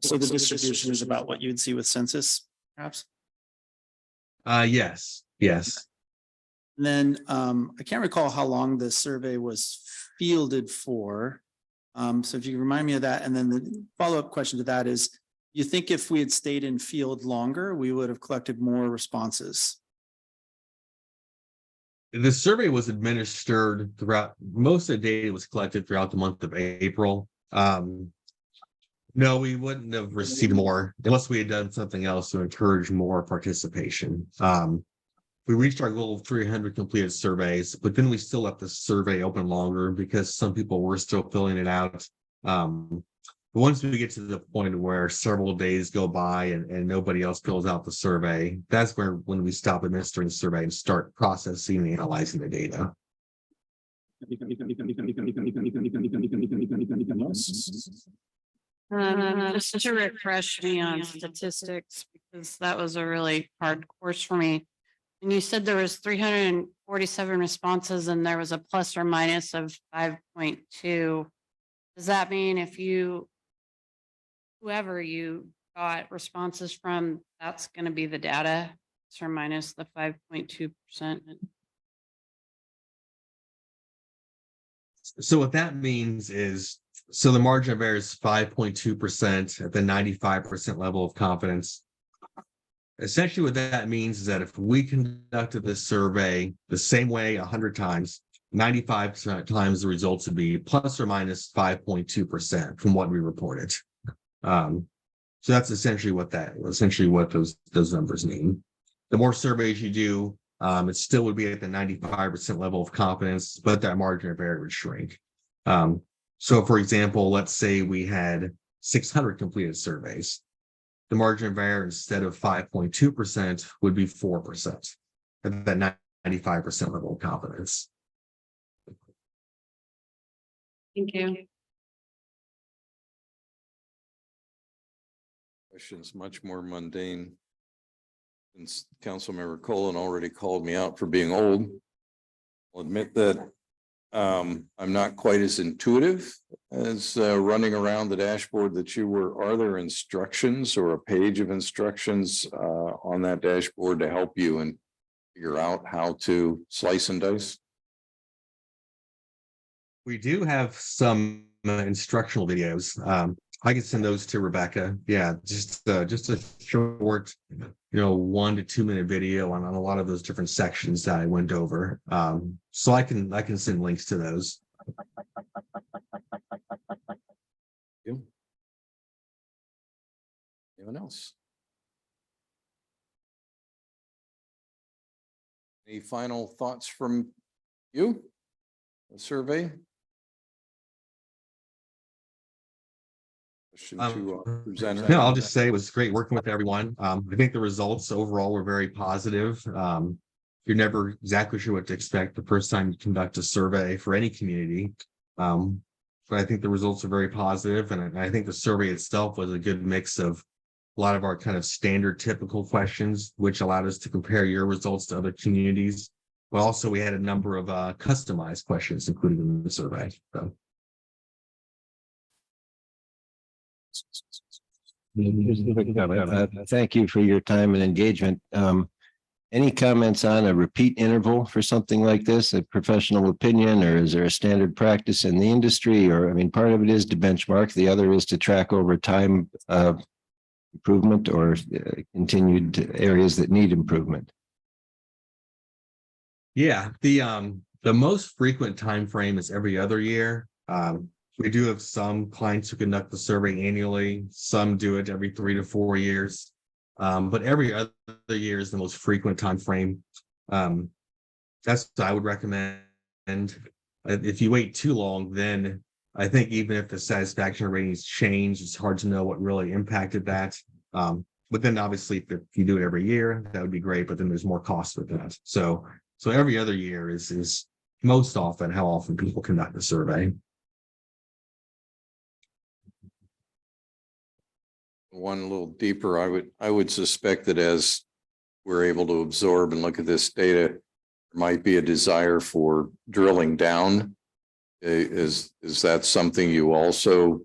E: So the distribution is about what you would see with census, perhaps?
K: Yes.
E: And then I can't recall how long the survey was fielded for. So if you can remind me of that, and then the follow-up question to that is, you think if we had stayed in field longer, we would have collected more responses?
K: The survey was administered throughout, most of the data was collected throughout the month of April. No, we wouldn't have received more unless we had done something else to encourage more participation. We reached our goal of 300 completed surveys, but then we still left the survey open longer because some people were still filling it out. But once we get to the point where several days go by and nobody else fills out the survey, that's when we stop administering the survey and start processing and analyzing the data.
C: Just to refresh me on statistics, because that was a really hard course for me. And you said there was 347 responses and there was a plus or minus of 5.2. Does that mean if whoever you got responses from, that's going to be the data, plus or minus the 5.2%?
K: So what that means is, so the margin of error is 5.2% at the 95% level of confidence. Essentially what that means is that if we conducted this survey the same way 100 times, 95 times the results would be plus or minus 5.2% from what we reported. So that's essentially what those numbers mean. The more surveys you do, it still would be at the 95% level of confidence, but that margin of error would shrink. So for example, let's say we had 600 completed surveys. The margin of error instead of 5.2% would be 4% at that 95% level of confidence.
C: Thank you.
A: Questions much more mundane. Since Councilmember Colin already called me out for being old, I'll admit that I'm not quite as intuitive as running around the dashboard that you were. Are there instructions or a page of instructions on that dashboard to help you and figure out how to slice and dice?
K: We do have some instructional videos. I can send those to Rebecca. Yeah, just a short, 1 to 2 minute video on a lot of those different sections that I went over. So I can send links to those.
A: Anyone else? Any final thoughts from you? The survey? Question to presenter.
K: No, I'll just say it was great working with everyone. I think the results overall were very positive. You're never exactly sure what to expect the first time you conduct a survey for any community. But I think the results are very positive, and I think the survey itself was a good mix of a lot of our kind of standard typical questions, which allowed us to compare your results to other communities. But also we had a number of customized questions included in the survey. So.
H: Thank you for your time and engagement. Any comments on a repeat interval for something like this, a professional opinion, or is there a standard practice in the industry? Or, I mean, part of it is to benchmark, the other is to track over time improvement or continued areas that need improvement.
K: Yeah, the most frequent time frame is every other year. We do have some clients who conduct the survey annually. Some do it every 3 to 4 years. But every other year is the most frequent time frame. That's what I would recommend. If you wait too long, then I think even if the satisfaction ratings change, it's hard to know what really impacted that. But then obviously if you do it every year, that would be great, but then there's more cost with that. So every other year is most often how often people conduct a survey.
A: One a little deeper, I would suspect that as we're able to absorb and look at this data, there might be a desire for drilling down. Is that something you also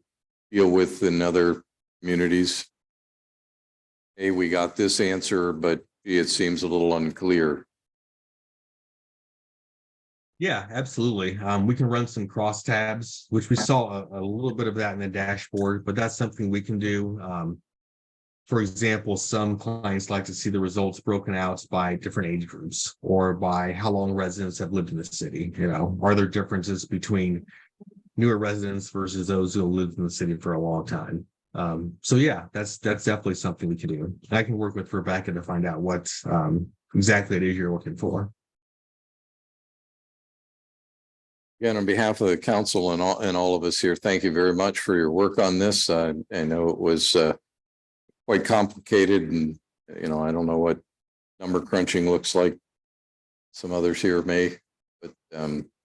A: deal with in other communities? Hey, we got this answer, but it seems a little unclear.
K: Yeah, absolutely. We can run some crosstabs, which we saw a little bit of that in the dashboard, but that's something we can do. For example, some clients like to see the results broken out by different age groups or by how long residents have lived in the city. Are there differences between newer residents versus those who have lived in the city for a long time? So yeah, that's definitely something we can do. I can work with Rebecca to find out what exactly it is you're looking for.
A: Again, on behalf of the council and all of us here, thank you very much for your work on this. I know it was quite complicated and, you know, I don't know what number crunching looks like. Some others here may, but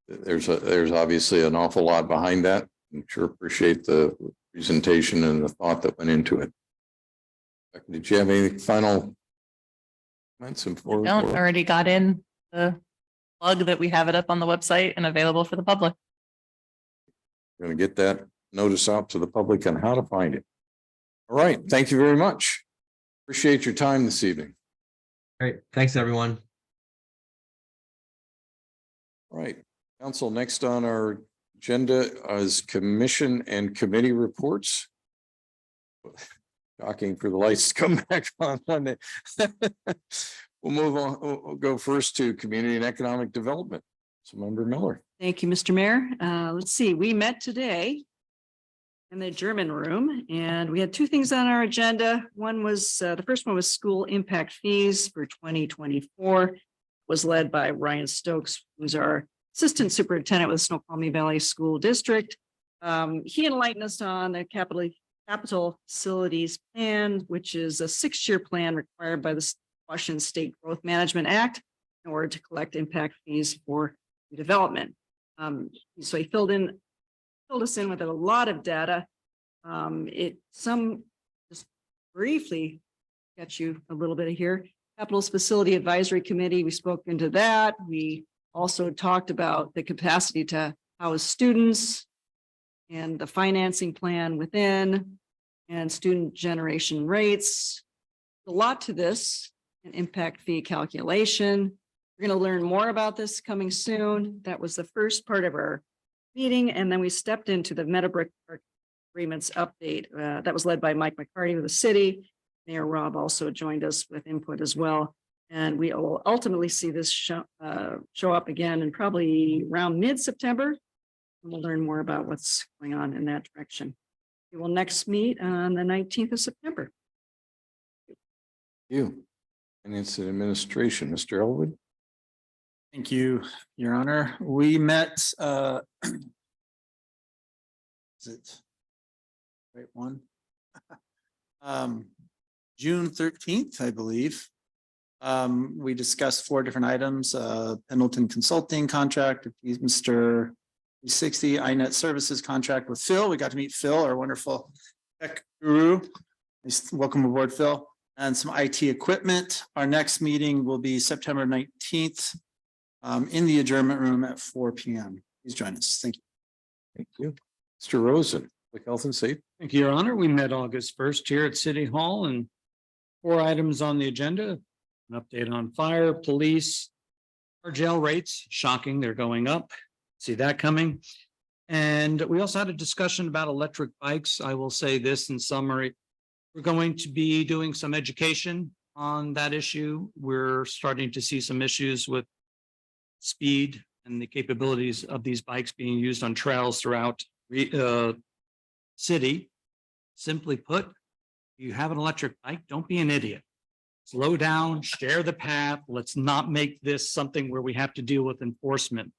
A: there's obviously an awful lot behind that. I'm sure appreciate the presentation and the thought that went into it. Did you have any final comments?
J: Don't already got in the plug that we have it up on the website and available for the public.
A: Going to get that notice out to the public on how to find it. All right. Thank you very much. Appreciate your time this evening.
K: All right, thanks, everyone.
A: All right. Council, next on our agenda is commission and committee reports. Shocking for the lights to come back on Monday. We'll move on. We'll go first to community and economic development. So Member Miller.
G: Thank you, Mr. Mayor. Let's see, we met today in the German room and we had two things on our agenda. One was, the first one was school impact fees for 2024. Was led by Ryan Stokes, who's our assistant superintendent with Snoqualmie Valley School District. He enlightened us on the capital facilities plan, which is a 6-year plan required by the Washington State Growth Management Act in order to collect impact fees for development. So he filled us in with a lot of data. Just briefly get you a little bit of here. Capitals Facility Advisory Committee, we spoke into that. We also talked about the capacity to house students and the financing plan within and student generation rates. A lot to this, an impact fee calculation. We're going to learn more about this coming soon. That was the first part of our meeting. And then we stepped into the Meadowbrook agreements update. That was led by Mike McCarty with the city. Mayor Rob also joined us with input as well. And we will ultimately see this show up again in probably around mid-September. And we'll learn more about what's going on in that direction. We will next meet on the 19th of September.
A: You. Finance and Administration, Mr. Elwood.
E: Thank you, Your Honor. We met, is it right one? June 13th, I believe. We discussed 4 different items, Pendleton Consulting contract, Mr. 360 iNet Services contract with Phil. We got to meet Phil, our wonderful tech guru. Welcome aboard, Phil. And some IT equipment. Our next meeting will be September 19th in the adjournment room at 4 p.m. Please join us. Thank you.
A: Thank you. Mr. Rosen, Public Health and Safety.
I: Thank you, Your Honor. We met August 1st here at City Hall and 4 items on the agenda. An update on fire, police, our jail rates, shocking, they're going up. See that coming. And we also had a discussion about electric bikes. I will say this in summary. We're going to be doing some education on that issue. We're starting to see some issues with speed and the capabilities of these bikes being used on trails throughout city. Simply put, you have an electric bike, don't be an idiot. Slow down, share the path. Let's not make this something where we have to deal with enforcement.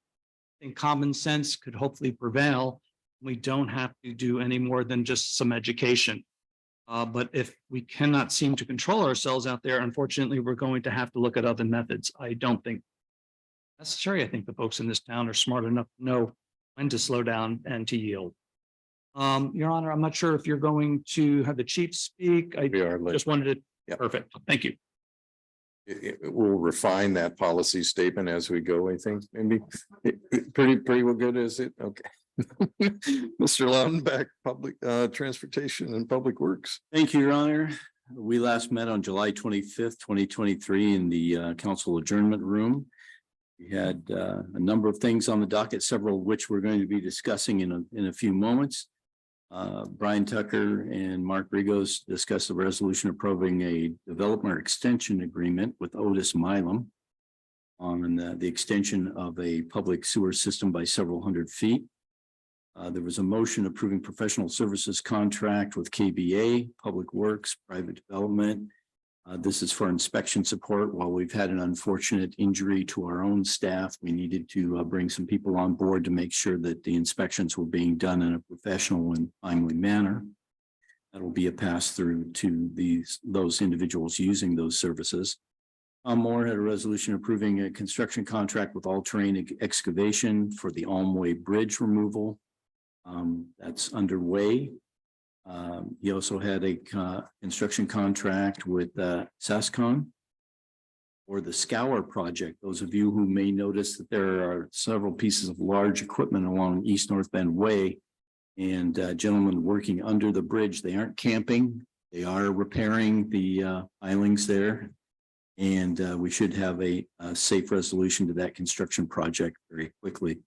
I: I think common sense could hopefully prevail. We don't have to do any more than just some education. But if we cannot seem to control ourselves out there, unfortunately, we're going to have to look at other methods. I don't think necessary. I think the folks in this town are smart enough to know when to slow down and to yield. Your Honor, I'm not sure if you're going to have the chief speak. I
A: We are.
I: just wanted to,
A: Yeah.
I: perfect. Thank you.
A: We'll refine that policy statement as we go, I think, maybe. Pretty well good, is it? Okay. Mr. Loudenbeck, Public Transportation and Public Works.
D: Thank you, Your Honor. We last met on July 25th, 2023 in the council adjournment room. We had a number of things on the docket, several of which we're going to be discussing in a few moments. Brian Tucker and Mark Rigos discussed the resolution approving a development extension agreement with Otis Milam on the extension of a public sewer system by several hundred feet. There was a motion approving professional services contract with KBA, Public Works, Private Development, This is for inspection support. While we've had an unfortunate injury to our own staff, we needed to bring some people on board to make sure that the inspections were being done in a professional and timely manner. That will be a pass through to those individuals using those services. Tom Moore had a resolution approving a construction contract with All Terrain Excavation for the Almway Bridge removal. That's underway. He also had a construction contract with Sascon for the Scour project. Those of you who may notice that there are several pieces of large equipment along East North Bend Way, and gentlemen working under the bridge. They aren't camping. They are repairing the pilings there. And we should have a safe resolution to that construction project very quickly.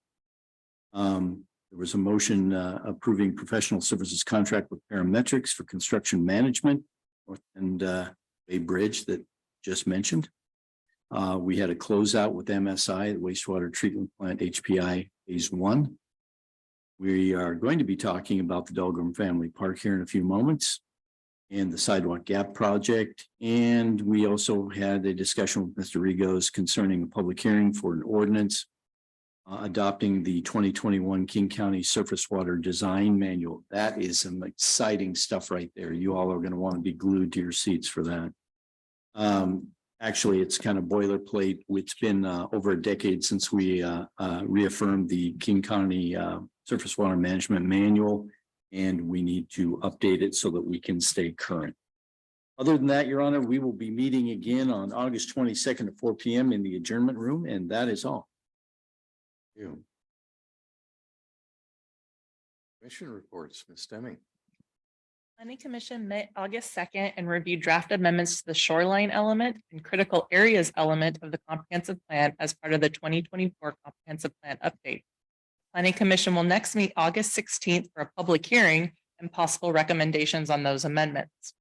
D: There was a motion approving professional services contract with Parametrics for construction management and a bridge that just mentioned. We had a closeout with MSI, the wastewater treatment plant HPI phase 1. We are going to be talking about the Dahlgren Family Park here in a few moments and the sidewalk gap project. And we also had a discussion with Mr. Rigos concerning a public hearing for an ordinance adopting the 2021 King County Surface Water Design Manual. That is some exciting stuff right there. You all are going to want to be glued to your seats for that. Actually, it's kind of boilerplate. It's been over a decade since we reaffirmed the King County Surface Water Management Manual, and we need to update it so that we can stay current. Other than that, Your Honor, we will be meeting again on August 22nd at 4 p.m. in the adjournment room, and that is all.
A: Commission reports, Ms. Deming.
J: Planning Commission met August 2nd and reviewed draft amendments to the shoreline element and critical areas element of the comprehensive plan as part of the 2024 comprehensive plan update. Planning Commission will next meet August 16th for a public hearing and possible recommendations on those amendments.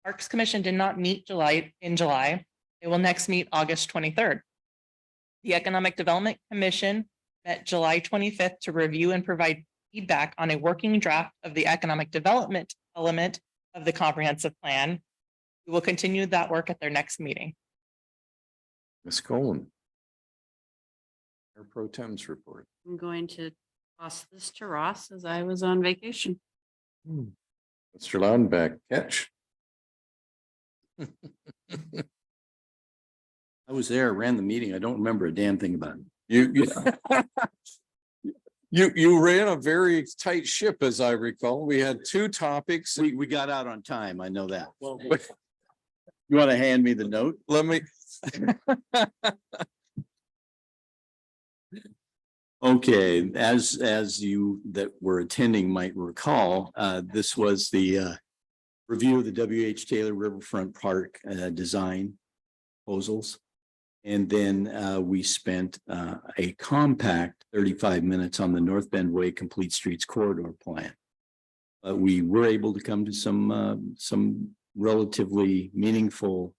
J: Parks Commission did not meet in July. They will next meet August 23rd. The Economic Development Commission met July 25th to review and provide feedback on a working draft of the economic development element of the comprehensive plan. We will continue that work at their next meeting.
A: Ms. Coleman. Mayor Pro Tem's report.
C: I'm going to toss this to Ross as I was on vacation.
A: Mr. Loudenbeck, catch.
D: I was there, ran the meeting. I don't remember a damn thing about it.
A: You ran a very tight ship, as I recall. We had two topics.
D: We got out on time. I know that. Well, you want to hand me the note?
A: Let me.
D: Okay, as you that were attending might recall, this was the review of the W.H. Taylor Riverfront Park design proposals. And then we spent a compact 35 minutes on the North Bend Way Complete Streets Corridor Plan. We were able to come to some relatively meaningful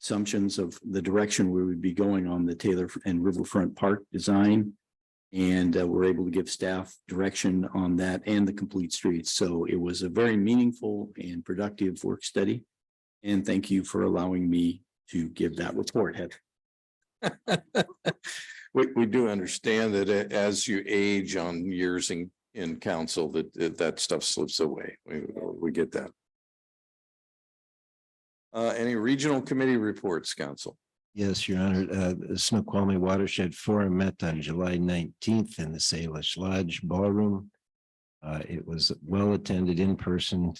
D: assumptions of the direction we would be going on the Taylor and Riverfront Park design. And we're able to give staff direction on that and the complete streets. So it was a very meaningful and productive work study. And thank you for allowing me to give that report, Heather.
A: We do understand that as you age on years in council, that stuff slips away. We get that. Any regional committee reports, council?
H: Yes, Your Honor. The Snoqualmie Watershed Forum met on July 19th in the Salish Lodge Ballroom. It was well attended in person.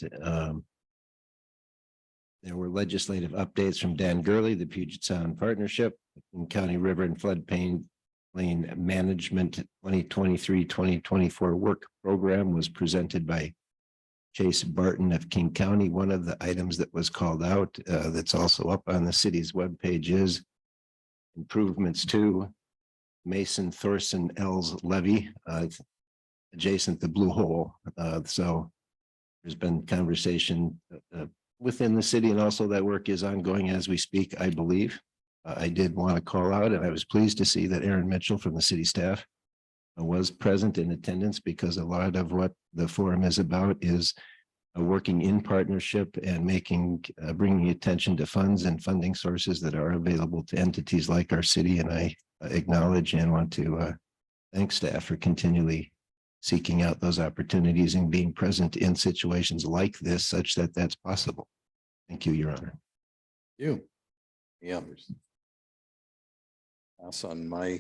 H: There were legislative updates from Dan Gurley, the Puget Sound Partnership, County River and Floodplain Management 2023-2024 work program was presented by Chase Barton of King County. One of the items that was called out that's also up on the city's webpage is improvements to Mason Thorson L's levee adjacent to Blue Hole. So there's been conversation within the city, and also that work is ongoing as we speak, I believe. I did want to call out, and I was pleased to see that Aaron Mitchell from the city staff was present in attendance, because a lot of what the forum is about is working in partnership and bringing attention to funds and funding sources that are available to entities like our city. And I acknowledge and want to thank staff for continually seeking out those opportunities and being present in situations like this such that that's possible. Thank you, Your Honor.
A: You. The others. Pass on my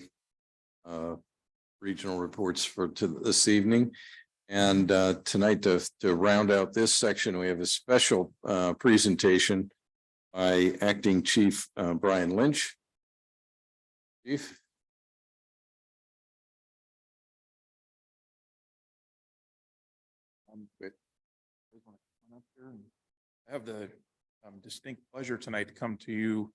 A: regional reports to this evening. And tonight, to round out this section, we have a special presentation by Acting Chief Brian Lynch. Chief.
L: I have the distinct pleasure tonight to come to you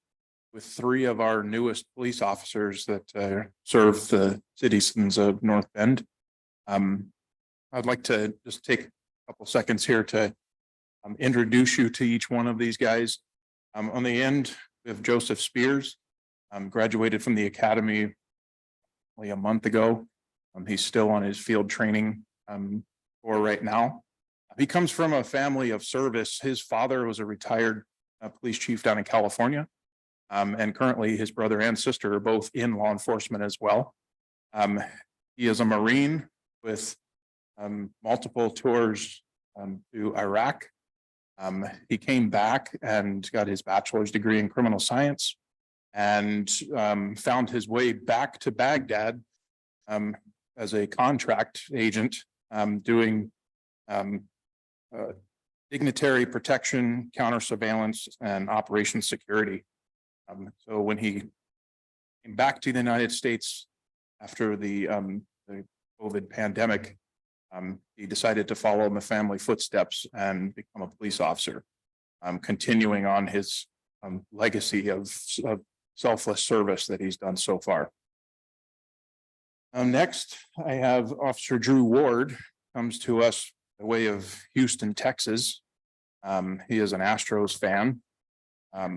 L: with three of our newest police officers that serve the citizens of North Bend. I'd like to just take a couple seconds here to introduce you to each one of these guys. On the end, we have Joseph Spears, graduated from the academy only a month ago. He's still on his field training for right now. He comes from a family of service. His father was a retired police chief down in California. And currently his brother and sister are both in law enforcement as well. He is a Marine with multiple tours to Iraq. He came back and got his bachelor's degree in criminal science and found his way back to Baghdad as a contract agent doing dignitary protection, counter surveillance, and operations security. So when he came back to the United States after the COVID pandemic, he decided to follow in the family footsteps and become a police officer, continuing on his legacy of selfless service that he's done so far. Next, I have Officer Drew Ward, comes to us by way of Houston, Texas. He is an Astros fan. I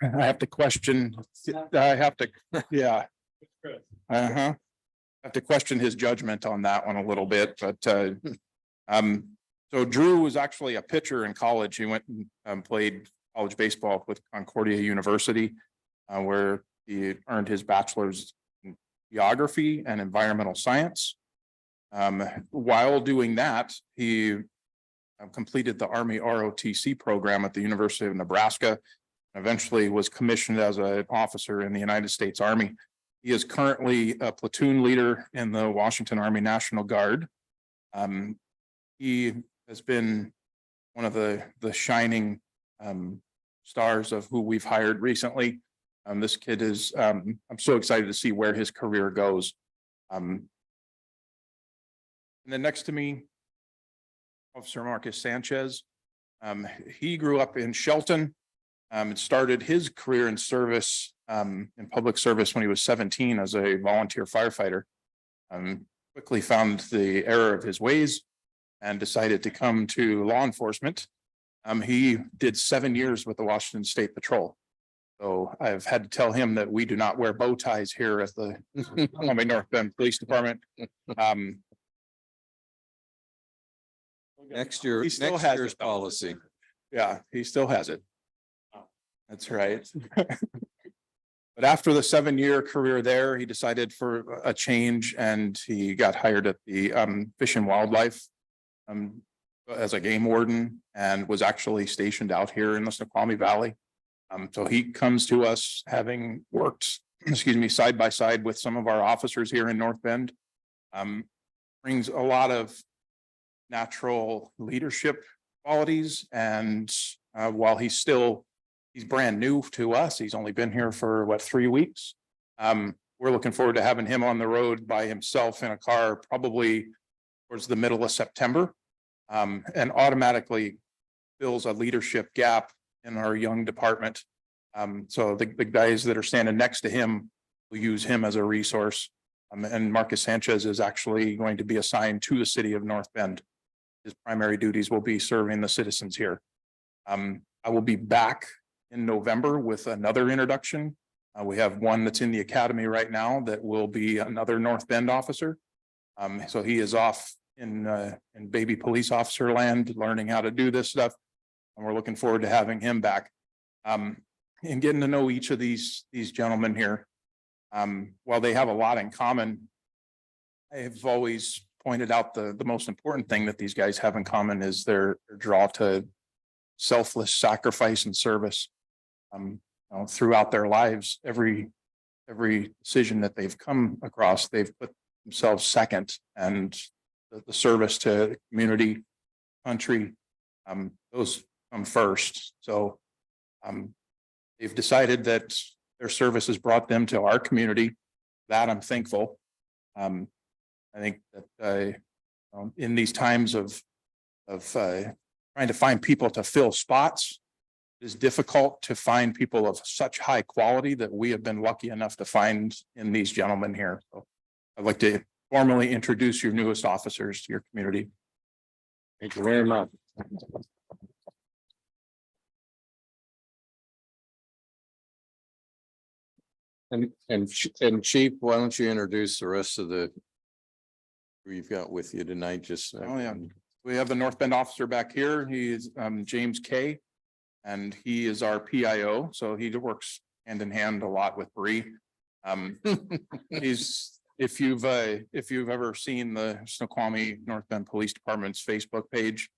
L: have to question, yeah. I have to question his judgment on that one a little bit, but so Drew was actually a pitcher in college. He went and played college baseball with Concordia University, where he earned his bachelor's in geography and environmental science. While doing that, he completed the Army ROTC program at the University of Nebraska, and eventually was commissioned as an officer in the United States Army. He is currently a platoon leader in the Washington Army National Guard. He has been one of the shining stars of who we've hired recently. This kid is, I'm so excited to see where his career goes. And then next to me, Officer Marcus Sanchez. He grew up in Shelton and started his career in service, in public service when he was 17 as a volunteer firefighter. Quickly found the error of his ways and decided to come to law enforcement. He did 7 years with the Washington State Patrol. So I've had to tell him that we do not wear bow ties here at the North Bend Police Department.
A: Next
L: He still has
A: year's
L: it, though.
A: policy.
L: Yeah, he still has it. That's right. But after the 7-year career there, he decided for a change and he got hired at the Fish and Wildlife as a game warden and was actually stationed out here in the Snoqualmie Valley. So he comes to us having worked, side by side with some of our officers here in North Bend. Brings a lot of natural leadership qualities, and while he's brand new to us, he's only been here for 3 weeks. We're looking forward to having him on the road by himself in a car probably towards the middle of September, and automatically fills a leadership gap in our young department. So the guys that are standing next to him will use him as a resource. And Marcus Sanchez is actually going to be assigned to the city of North Bend. His primary duties will be serving the citizens here. I will be back in November with another introduction. We have one that's in the academy right now that will be another North Bend officer. So he is off in baby police officer land, learning how to do this stuff. And we're looking forward to having him back. And getting to know each of these gentlemen here. While they have a lot in common, I have always pointed out the most important thing that these guys have in common is their draw to selfless sacrifice and service. Throughout their lives, every decision that they've come across, they've put themselves second, and the service to the community, country, those come first. So they've decided that their service has brought them to our community. That I'm thankful. I think that in these times of trying to find people to fill spots, it is difficult to find people of such high quality that we have been lucky enough to find in these gentlemen here. So I'd like to formally introduce your newest officers to your community.
A: Thank you very much. And Chief, why don't you introduce the rest of the who you've got with you tonight? Just
L: Oh, yeah. We have the North Bend officer back here. He is James Kay. And he is our PIO, so he works hand in hand a lot with Bree. He's, if you've ever seen the Snoqualmie North Bend Police Department's Facebook page,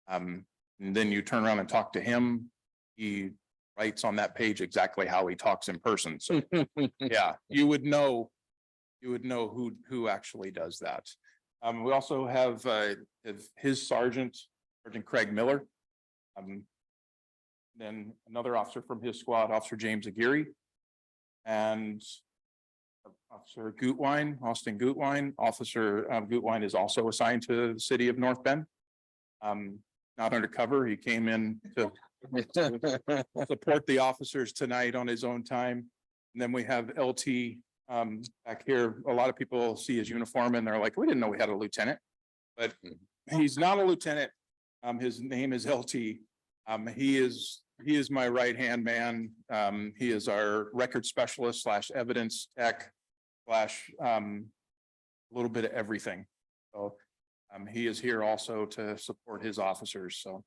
L: and then you turn around and talk to him, he writes on that page exactly how he talks in person. So yeah, you would know who actually does that. We also have his Sergeant Craig Miller. Then another officer from his squad, Officer James Aguirre. And Officer Gutwein, Austin Gutwein. Officer Gutwein is also assigned to the city of North Bend. Not undercover, he came in to support the officers tonight on his own time. And then we have LT back here. A lot of people see his uniform and they're like, we didn't know we had a lieutenant, but he's not a lieutenant. His name is LT. He is my right-hand man. He is our record specialist / evidence tech / a little bit of everything. So he is here also to support his officers. So.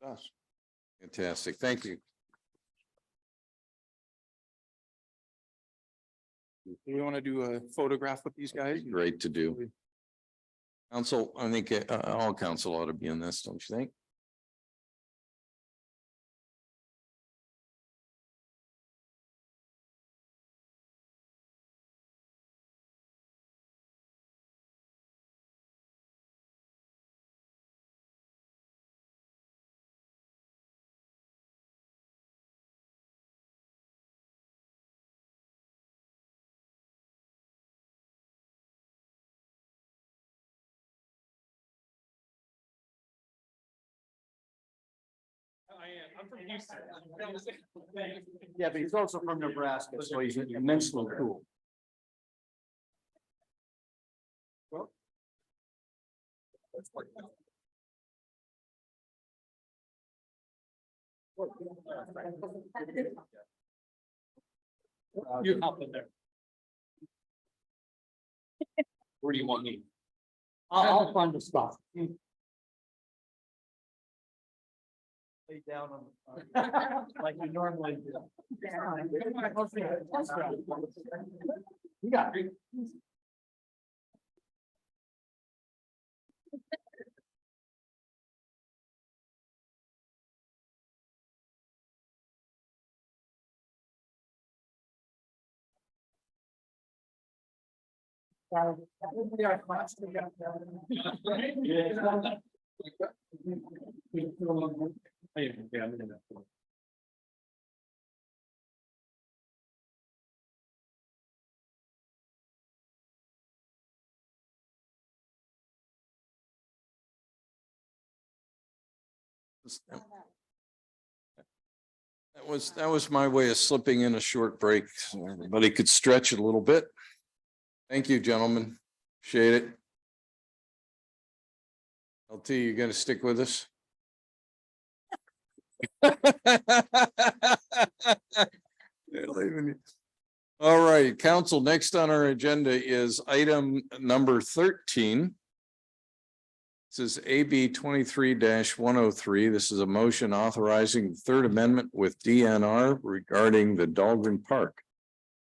L: Yes.
A: fantastic. Thank you.
L: Do we want to do a photograph with these guys?
A: Great to do. Council, I think all council ought to be in this, don't you think?
I: I'm from Houston. Yeah, but he's also from Nebraska, so he's immensely cool. You hop in there. Where do you want me? I'll find a spot. Lay down on like you normally do. You got it.
A: That was my way of slipping in a short break, so everybody could stretch it a little bit. Thank you, gentlemen. Appreciate it. LT, you gonna stick with us? They're leaving you. All right, council, next on our agenda is item number 13. This is AB 23-103. This is a motion authorizing the Third Amendment with DNR regarding the Dahlgren Park.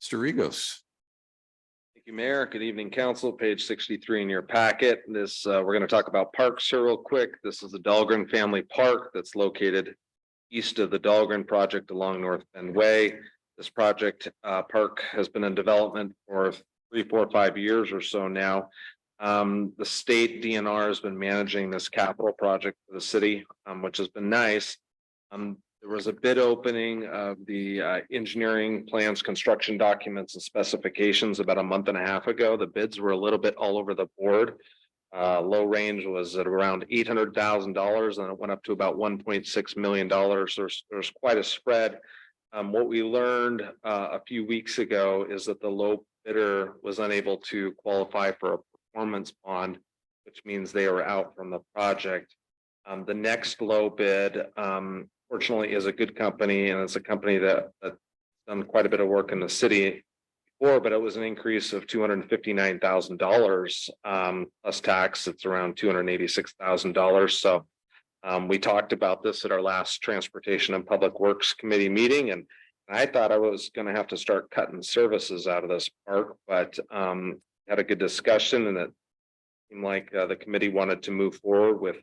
A: Mr. Regos.
M: Thank you, Mayor. Good evening, council. Page 63 in your packet. This, we're going to talk about parks here real quick. This is the Dahlgren Family Park that's located east of the Dahlgren project along North Bend Way. This project park has been in development for 3, 4, 5 years or so now. The state DNR has been managing this capital project for the city, which has been nice. There was a bid opening of the engineering plans, construction documents and specifications about a month and a half ago. The bids were a little bit all over the board. Low range was at around $800,000 and it went up to about $1.6 million. There's quite a spread. What we learned a few weeks ago is that the low bidder was unable to qualify for a performance bond, which means they were out from the project. The next low bid, fortunately, is a good company, and it's a company that's done quite a bit of work in the city before, but it was an increase of $259,000 plus tax. It's around $286,000. So we talked about this at our last Transportation and Public Works Committee meeting, and I thought I was going to have to start cutting services out of this park, but had a good discussion, and it seemed like the committee wanted to move forward with,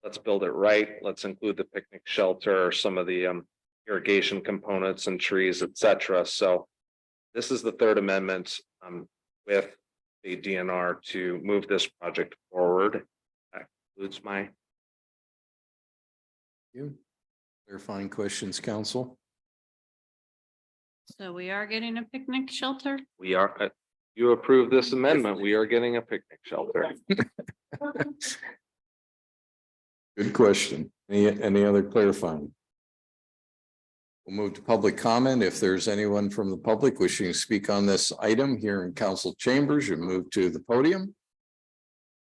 M: let's build it right. Let's include the picnic shelter, some of the irrigation components and trees, etc. So this is the Third Amendment with the DNR to move this project forward. That concludes my.
A: You clarifying questions, council?
C: So we are getting a picnic shelter?
M: We are, you approve this amendment, we are getting a picnic shelter.
A: Good question. Any other clarifying? We'll move to public comment. If there's anyone from the public wishing to speak on this item here in council chambers, you move to the podium.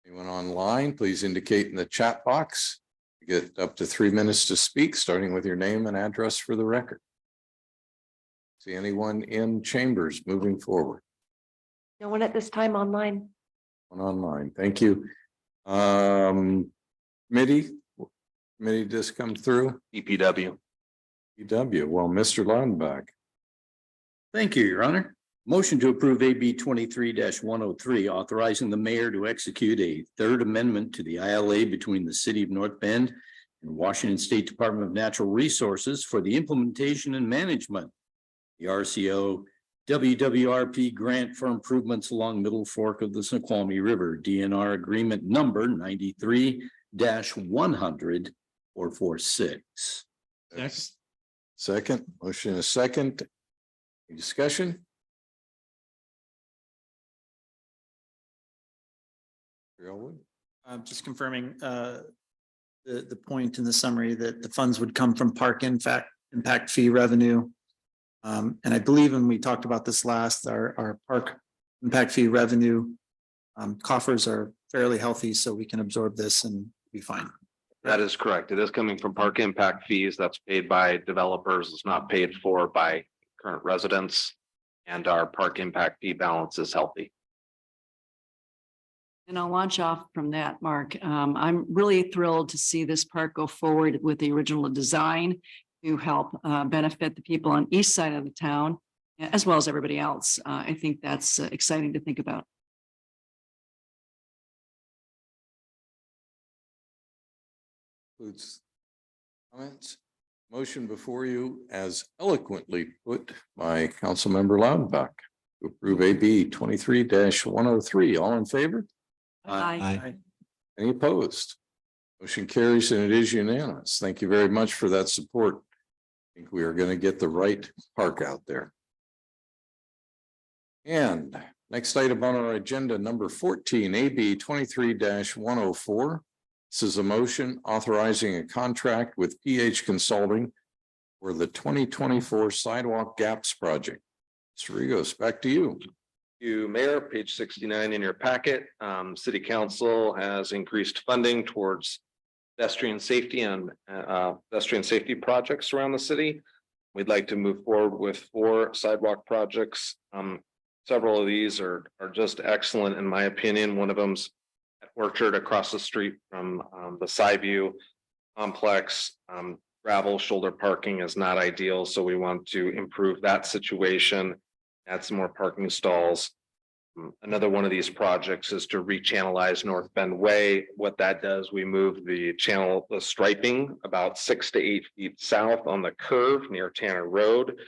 A: Anyone online, please indicate in the chat box. You get up to 3 minutes to speak, starting with your name and address for the record. See anyone in chambers moving forward?
G: No one at this time online.
A: One online. Thank you. Committee just come through.
M: DPW.
A: Well, Mr. Laudenbach.
D: Thank you, Your Honor. Motion to approve AB 23-103, authorizing the mayor to execute a third amendment to the ILA between the city of North Bend and Washington State Department of Natural Resources for the implementation and management. The RCO WWRP grant for improvements along Middle Fork of the Snoqualmie River, DNR agreement number 93-100-446.
A: Second, motion is second. Any discussion?
E: Just confirming the point in the summary that the funds would come from park impact fee revenue. And I believe when we talked about this last, our park impact fee revenue coffers are fairly healthy, so we can absorb this and be fine.
M: That is correct. It is coming from park impact fees that's paid by developers. It's not paid for by current residents. And our park impact fee balance is healthy.
G: And I'll launch off from that, Mark. I'm really thrilled to see this park go forward with the original design to help benefit the people on east side of the town, as well as everybody else. I think that's exciting to think about.
A: Includes comments. Motion before you as eloquently put by Councilmember Laudenbach to approve AB 23-103. All in favor?
G: Aye.
A: Any opposed? Motion carries and it is unanimous. Thank you very much for that support. I think we are going to get the right park out there. And next item on our agenda, number 14, AB 23-104. This is a motion authorizing a contract with PH Consulting for the 2024 Sidewalk Gaps Project. Mr. Regos, back to you.
M: You, Mayor, page 69 in your packet. City Council has increased funding towards pedestrian safety and pedestrian safety projects around the city. We'd like to move forward with 4 sidewalk projects. Several of these are just excellent in my opinion. One of them's at Orchard across the street from the Skyview complex. Gravel shoulder parking is not ideal, so we want to improve that situation, add some more parking stalls. Another one of these projects is to rechannelize North Bend Way. What that does, we move the striping about 6 to 8 feet south on the curve near Tanner Road,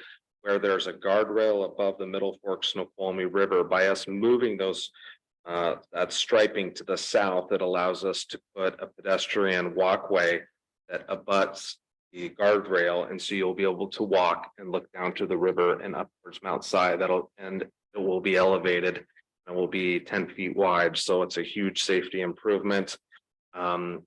M: where there's a guardrail above the Middle Fork Snoqualmie River. By us moving that striping to the south, it allows us to put a pedestrian walkway that abuts the guardrail, and so you'll be able to walk and look down to the river and up towards Mount Si. And it will be elevated and will be 10 feet wide, so it's a huge safety improvement. As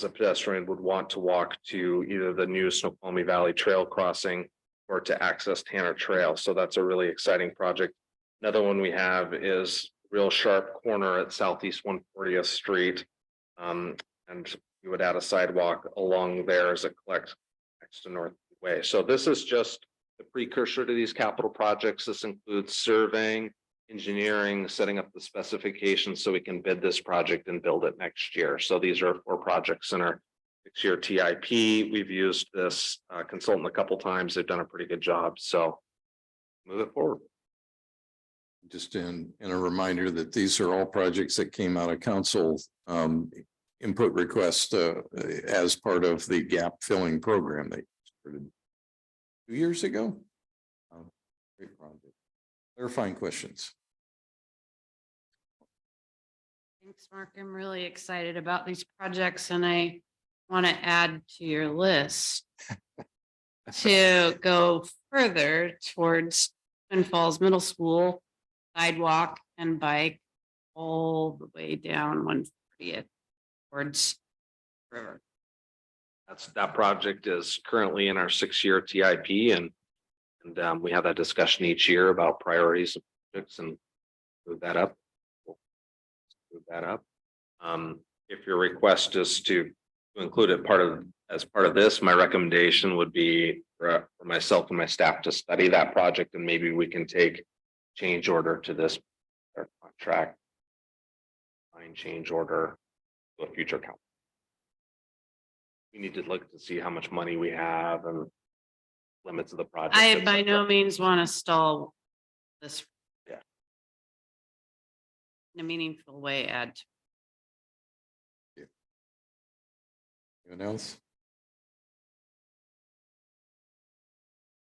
M: a pedestrian would want to walk to either the new Snoqualmie Valley Trail crossing or to access Tanner Trail, so that's a really exciting project. Another one we have is real sharp corner at Southeast 140th Street, and you would add a sidewalk along there as it collects next to North Way. So this is just the precursor to these capital projects. This includes surveying, engineering, setting up the specifications so we can bid this project and build it next year. So these are 4 projects in our 6-year TIP. We've used this consultant a couple times. They've done a pretty good job. So move it forward.
A: Just in a reminder that these are all projects that came out of council input request as part of the gap filling program they started 2 years ago. Great project. Clarifying questions.
C: Thanks, Mark. I'm really excited about these projects and I want to add to your list to go further towards Twin Falls Middle School, sidewalk and bike all the way down 140th towards the river.
M: That project is currently in our 6-year TIP, and we have that discussion each year about priorities of projects and move that up. If your request is to include it as part of this, my recommendation would be for myself and my staff to study that project, and maybe we can take change order to this contract. Change order to a future council. We need to look to see how much money we have and limits of the project.
C: I by no means want to stall this.
M: Yeah.
C: In a meaningful way, add to.
A: Anyone else?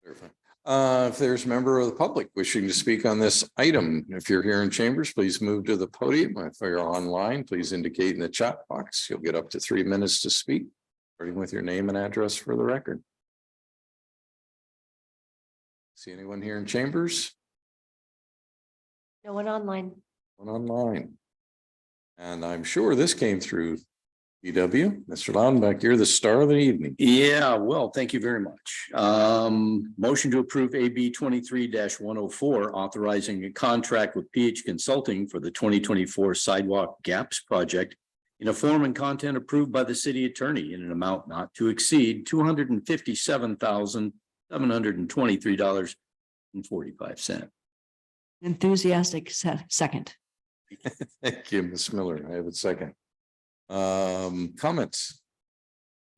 A: Clarify. If there's a member of the public wishing to speak on this item, if you're here in chambers, please move to the podium. If you're online, please indicate in the chat box. You'll get up to 3 minutes to speak, starting with your name and address for the record. See anyone here in chambers?
J: No one online.
A: One online. And I'm sure this came through EW. Mr. Loudenbeck, you're the star of the evening.
D: Yeah, well, thank you very much. Motion to approve AB 23-104, authorizing a contract with PH Consulting for the 2024 Sidewalk Gaps Project in a form and content approved by the city attorney in an amount not to exceed $257,723.45.
G: Enthusiastic second.
A: Thank you, Ms. Miller. I have a second. Comments?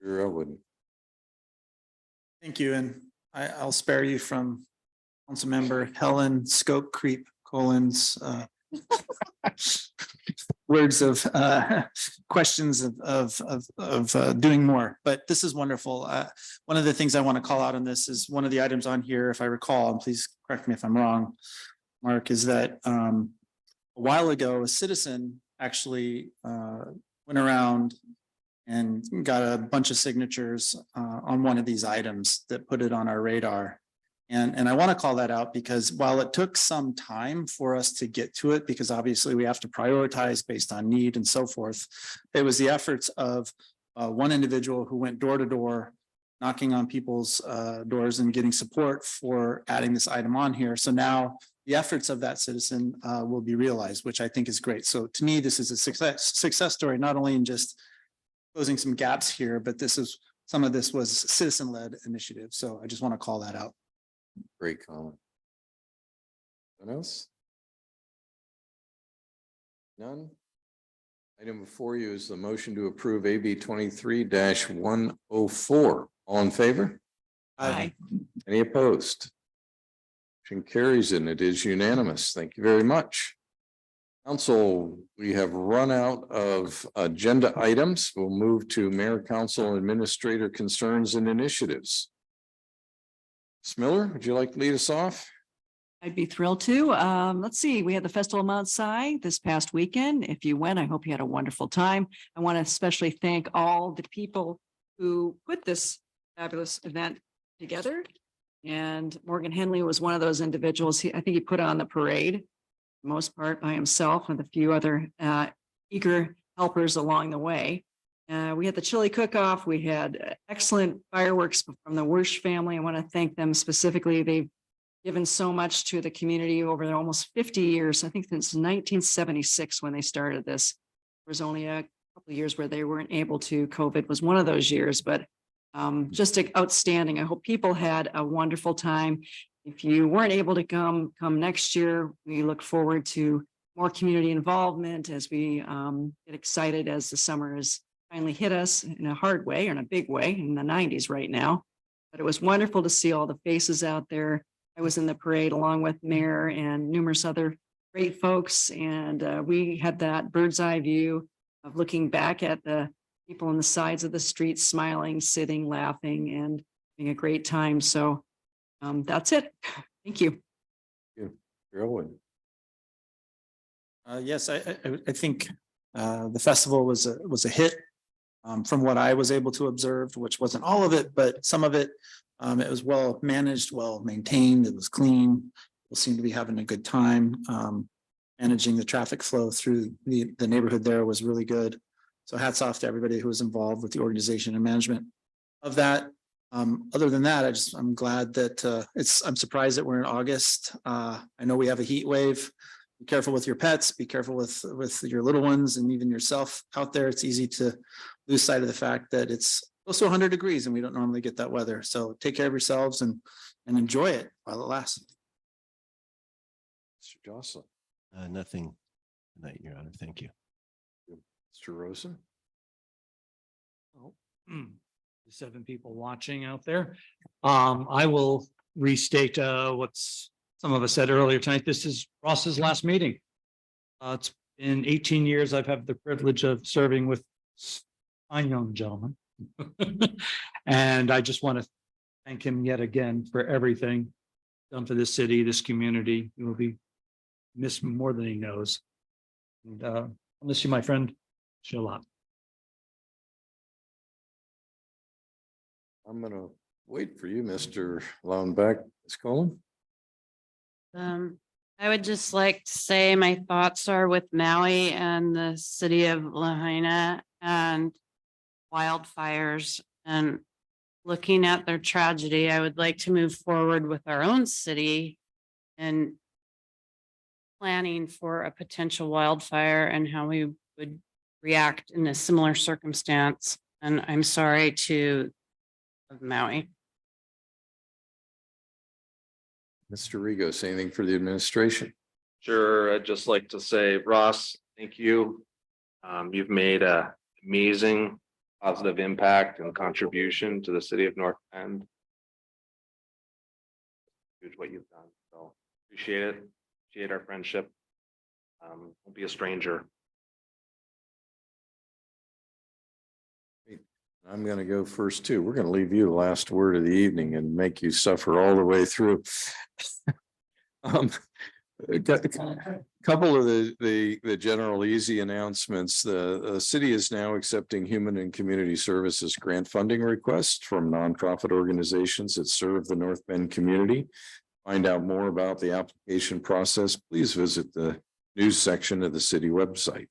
A: Sure, I wouldn't.
E: Thank you, and I'll spare you from Councilmember Helen Scope Creep Collins words of questions of doing more, but this is wonderful. One of the things I want to call out on this is one of the items on here, if I recall, and please correct me if I'm wrong, Mark, is that a while ago, a citizen actually went around and got a bunch of signatures on one of these items that put it on our radar. And I want to call that out because while it took some time for us to get to it, because obviously we have to prioritize based on need and so forth, it was the efforts of one individual who went door to door, knocking on people's doors and getting support for adding this item on here. So now the efforts of that citizen will be realized, which I think is great. So to me, this is a success story, not only in just closing some gaps here, but this is some of this was citizen-led initiative. So I just want to call that out.
A: Great comment. Anyone else? None? Item before you is the motion to approve AB 23-104. All in favor?
E: Aye.
A: Any opposed? Motion carries and it is unanimous. Thank you very much. Council, we have run out of agenda items. We'll move to Mayor, Council, Administrator concerns and initiatives. Ms. Miller, would you like to lead us off?
G: I'd be thrilled to. Let's see, we had the Festival of Mount Si this past weekend. If you went, I hope you had a wonderful time. I want to especially thank all the people who put this fabulous event together. And Morgan Henley was one of those individuals. I think he put on the parade, for the most part by himself and a few other eager helpers along the way. We had the chili cook-off. We had excellent fireworks from the Wersch family. I want to thank them specifically. They've given so much to the community over their almost 50 years. I think since 1976 when they started this. There was only a couple of years where they weren't able to. COVID was one of those years, but just outstanding. I hope people had a wonderful time. If you weren't able to come next year. We look forward to more community involvement as we get excited as the summer has finally hit us in a hard way or in a big way in the 90s right now. But it was wonderful to see all the faces out there. I was in the parade along with Mayor and numerous other great folks. And we had that bird's eye view of looking back at the people on the sides of the street, smiling, sitting, laughing, and having a great time. So that's it. Thank you.
A: Carolyn.
E: Yes, I think the festival was a hit. From what I was able to observe, which wasn't all of it, but some of it. It was well managed, well maintained, it was clean. People seemed to be having a good time. Managing the traffic flow through the neighborhood there was really good. So hats off to everybody who was involved with the organization and management of that. Other than that, I'm glad that I'm surprised that we're in August. I know we have a heat wave. Be careful with your pets, be careful with your little ones and even yourself out there. It's easy to lose sight of the fact that it's close to 100 degrees and we don't normally get that weather. So take care of yourselves and enjoy it while it lasts.
A: Mr. Jocelyn.
H: Nothing tonight, Your Honor. Thank you.
A: Mr. Rosen.
I: The 7 people watching out there. I will restate what's some of us said earlier tonight. This is Ross's last meeting. It's been 18 years. I've had the privilege of serving with fine young gentlemen. And I just want to thank him yet again for everything done for this city, this community. He will be missed more than he knows. And I'll miss you, my friend. Chill out.
A: I'm going to wait for you, Mr. Lownbeck. Ms. Cullen.
C: I would just like to say my thoughts are with Maui and the city of Lahaina and wildfires and looking at their tragedy. I would like to move forward with our own city and planning for a potential wildfire and how we would react in a similar circumstance. And I'm sorry to Maui.
A: Mr. Regos, anything for the administration?
M: Sure, I'd just like to say, Ross, thank you. You've made an amazing positive impact and contribution to the city of North Bend. Huge what you've done. So appreciate it. Appreciate our friendship. Don't be a stranger.
A: I'm going to go first too. We're going to leave you the last word of the evening and make you suffer all the way through. A couple of the general easy announcements. The city is now accepting human and community services grant funding requests from nonprofit organizations that serve the North Bend community. Find out more about the application process, please visit the news section of the city website.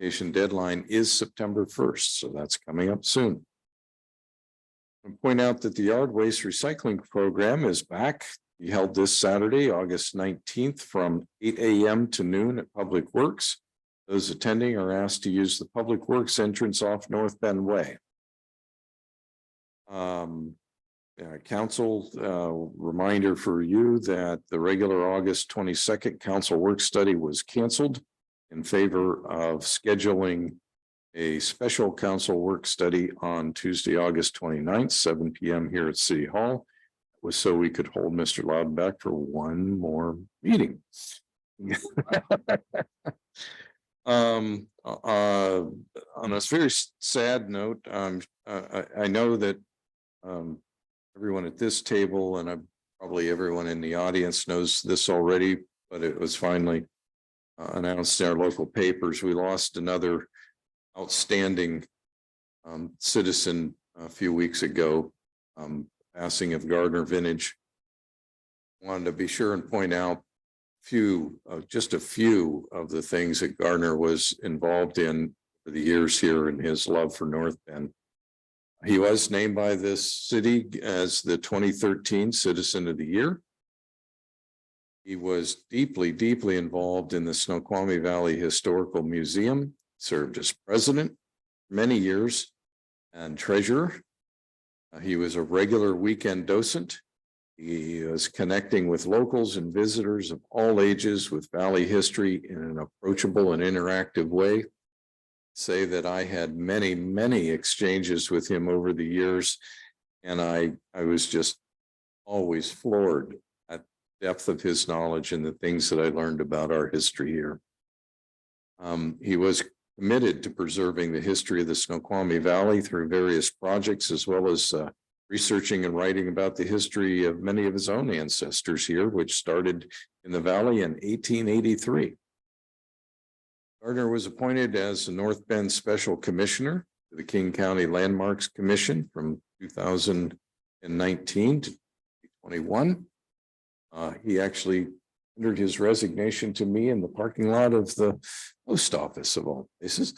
A: Application deadline is September 1st, so that's coming up soon. I point out that the yard waste recycling program is back. We held this Saturday, August 19th from 8 a.m. to noon at Public Works. Those attending are asked to use the Public Works entrance off North Bend Way. Council, reminder for you that the regular August 22nd council work study was canceled in favor of scheduling a special council work study on Tuesday, August 29th, 7 p.m. here at City Hall. It was so we could hold Mr. Loudon for one more meeting. On a very sad note, I know that everyone at this table and probably everyone in the audience knows this already, but it was finally announced in our local papers. We lost another outstanding citizen a few weeks ago, passing of Gardner Vintage. Wanted to be sure and point out just a few of the things that Gardner was involved in for the years here and his love for North Bend. He was named by this city as the 2013 Citizen of the Year. He was deeply, deeply involved in the Snoqualmie Valley Historical Museum, served as president for many years and treasurer. He was a regular weekend docent. He was connecting with locals and visitors of all ages with Valley history in an approachable and interactive way. Say that I had many, many exchanges with him over the years, and I was just always floored at the depth of his knowledge and the things that I learned about our history here. He was committed to preserving the history of the Snoqualmie Valley through various projects, as well as researching and writing about the history of many of his own ancestors here, which started in the Valley in 1883. Gardner was appointed as the North Bend Special Commissioner to the King County Landmarks Commission from 2019 to 2021. He actually tendered his resignation to me in the parking lot of the post office of all places.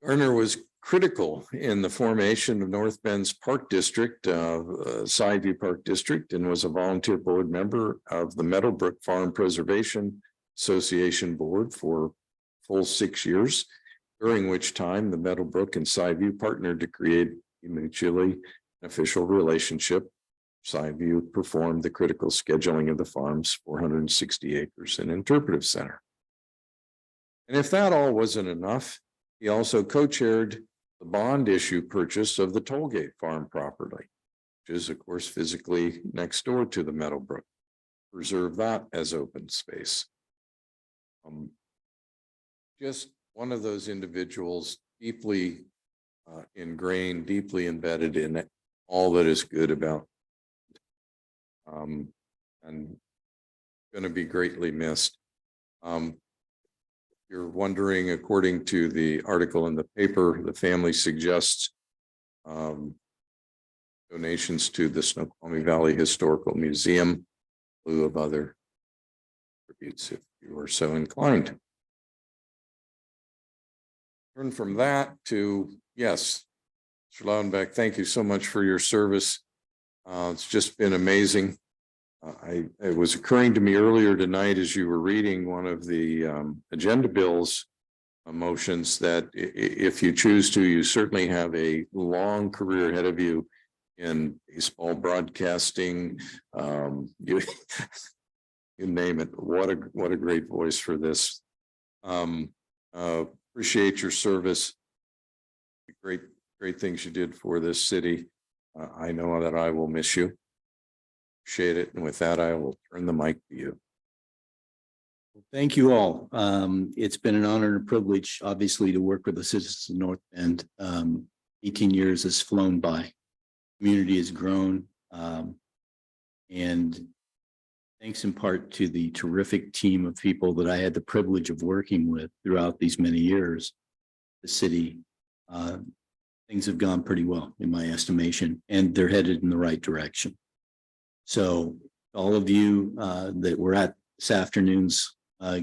A: Gardner was critical in the formation of North Bend's Park District, Sideview Park District, and was a volunteer board member of the Meadowbrook Farm Preservation Association Board for full 6 years, during which time the Meadowbrook and Sideview partnered to create a mutually beneficial relationship. Sideview performed the critical scheduling of the farm's 460 acres and interpretive center. And if that all wasn't enough, he also co-chaired the bond issue purchase of the Tollgate Farm property, which is, of course, physically next door to the Meadowbrook. Preserve that as open space. Just one of those individuals deeply ingrained, deeply embedded in it, all that is good about, and going to be greatly missed. You're wondering, according to the article in the paper, the family suggests donations to the Snoqualmie Valley Historical Museum in lieu of other tributes, if you are so inclined. Turn from that to, yes, Mr. Loudenbeck, thank you so much for your service. It's just been amazing. It was occurring to me earlier tonight as you were reading one of the agenda bills motions that if you choose to, you certainly have a long career ahead of you in baseball broadcasting. You name it. What a great voice for this. Appreciate your service. Great things you did for this city. I know that I will miss you. Appreciate it. And with that, I will turn the mic to you.
D: Thank you all. It's been an honor and a privilege, obviously, to work with the citizens of North Bend. 18 years has flown by. Community has grown. And thanks in part to the terrific team of people that I had the privilege of working with throughout these many years, the city, things have gone pretty well in my estimation, and they're headed in the right direction. So all of you that were at this afternoon's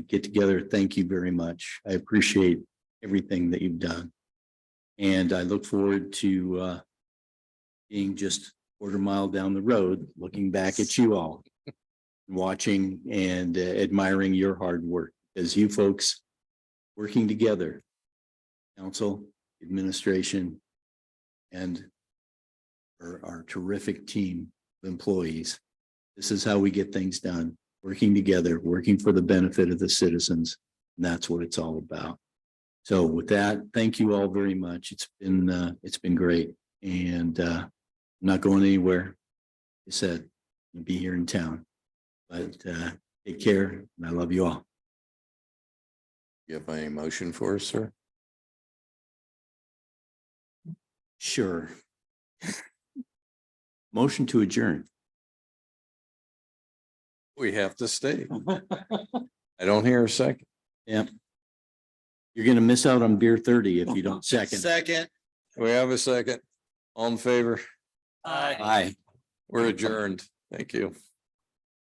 D: get together, thank you very much. I appreciate everything that you've done. And I look forward to being just a quarter mile down the road, looking back at you all, watching and admiring your hard work, as you folks working together, council, administration, and our terrific team of employees. This is how we get things done, working together, working for the benefit of the citizens. And that's what it's all about. So with that, thank you all very much. It's been great. And I'm not going anywhere. Like I said, I'll be here in town, but take care and I love you all.
A: You have any motion for us, sir?
D: Sure. Motion to adjourn.
A: We have to stay. I don't hear a second.
D: Yep. You're gonna miss out on beer 30 if you don't second.
E: Second.
A: We have a second. All in favor?
E: Aye.
D: Aye.
A: We're adjourned. Thank you.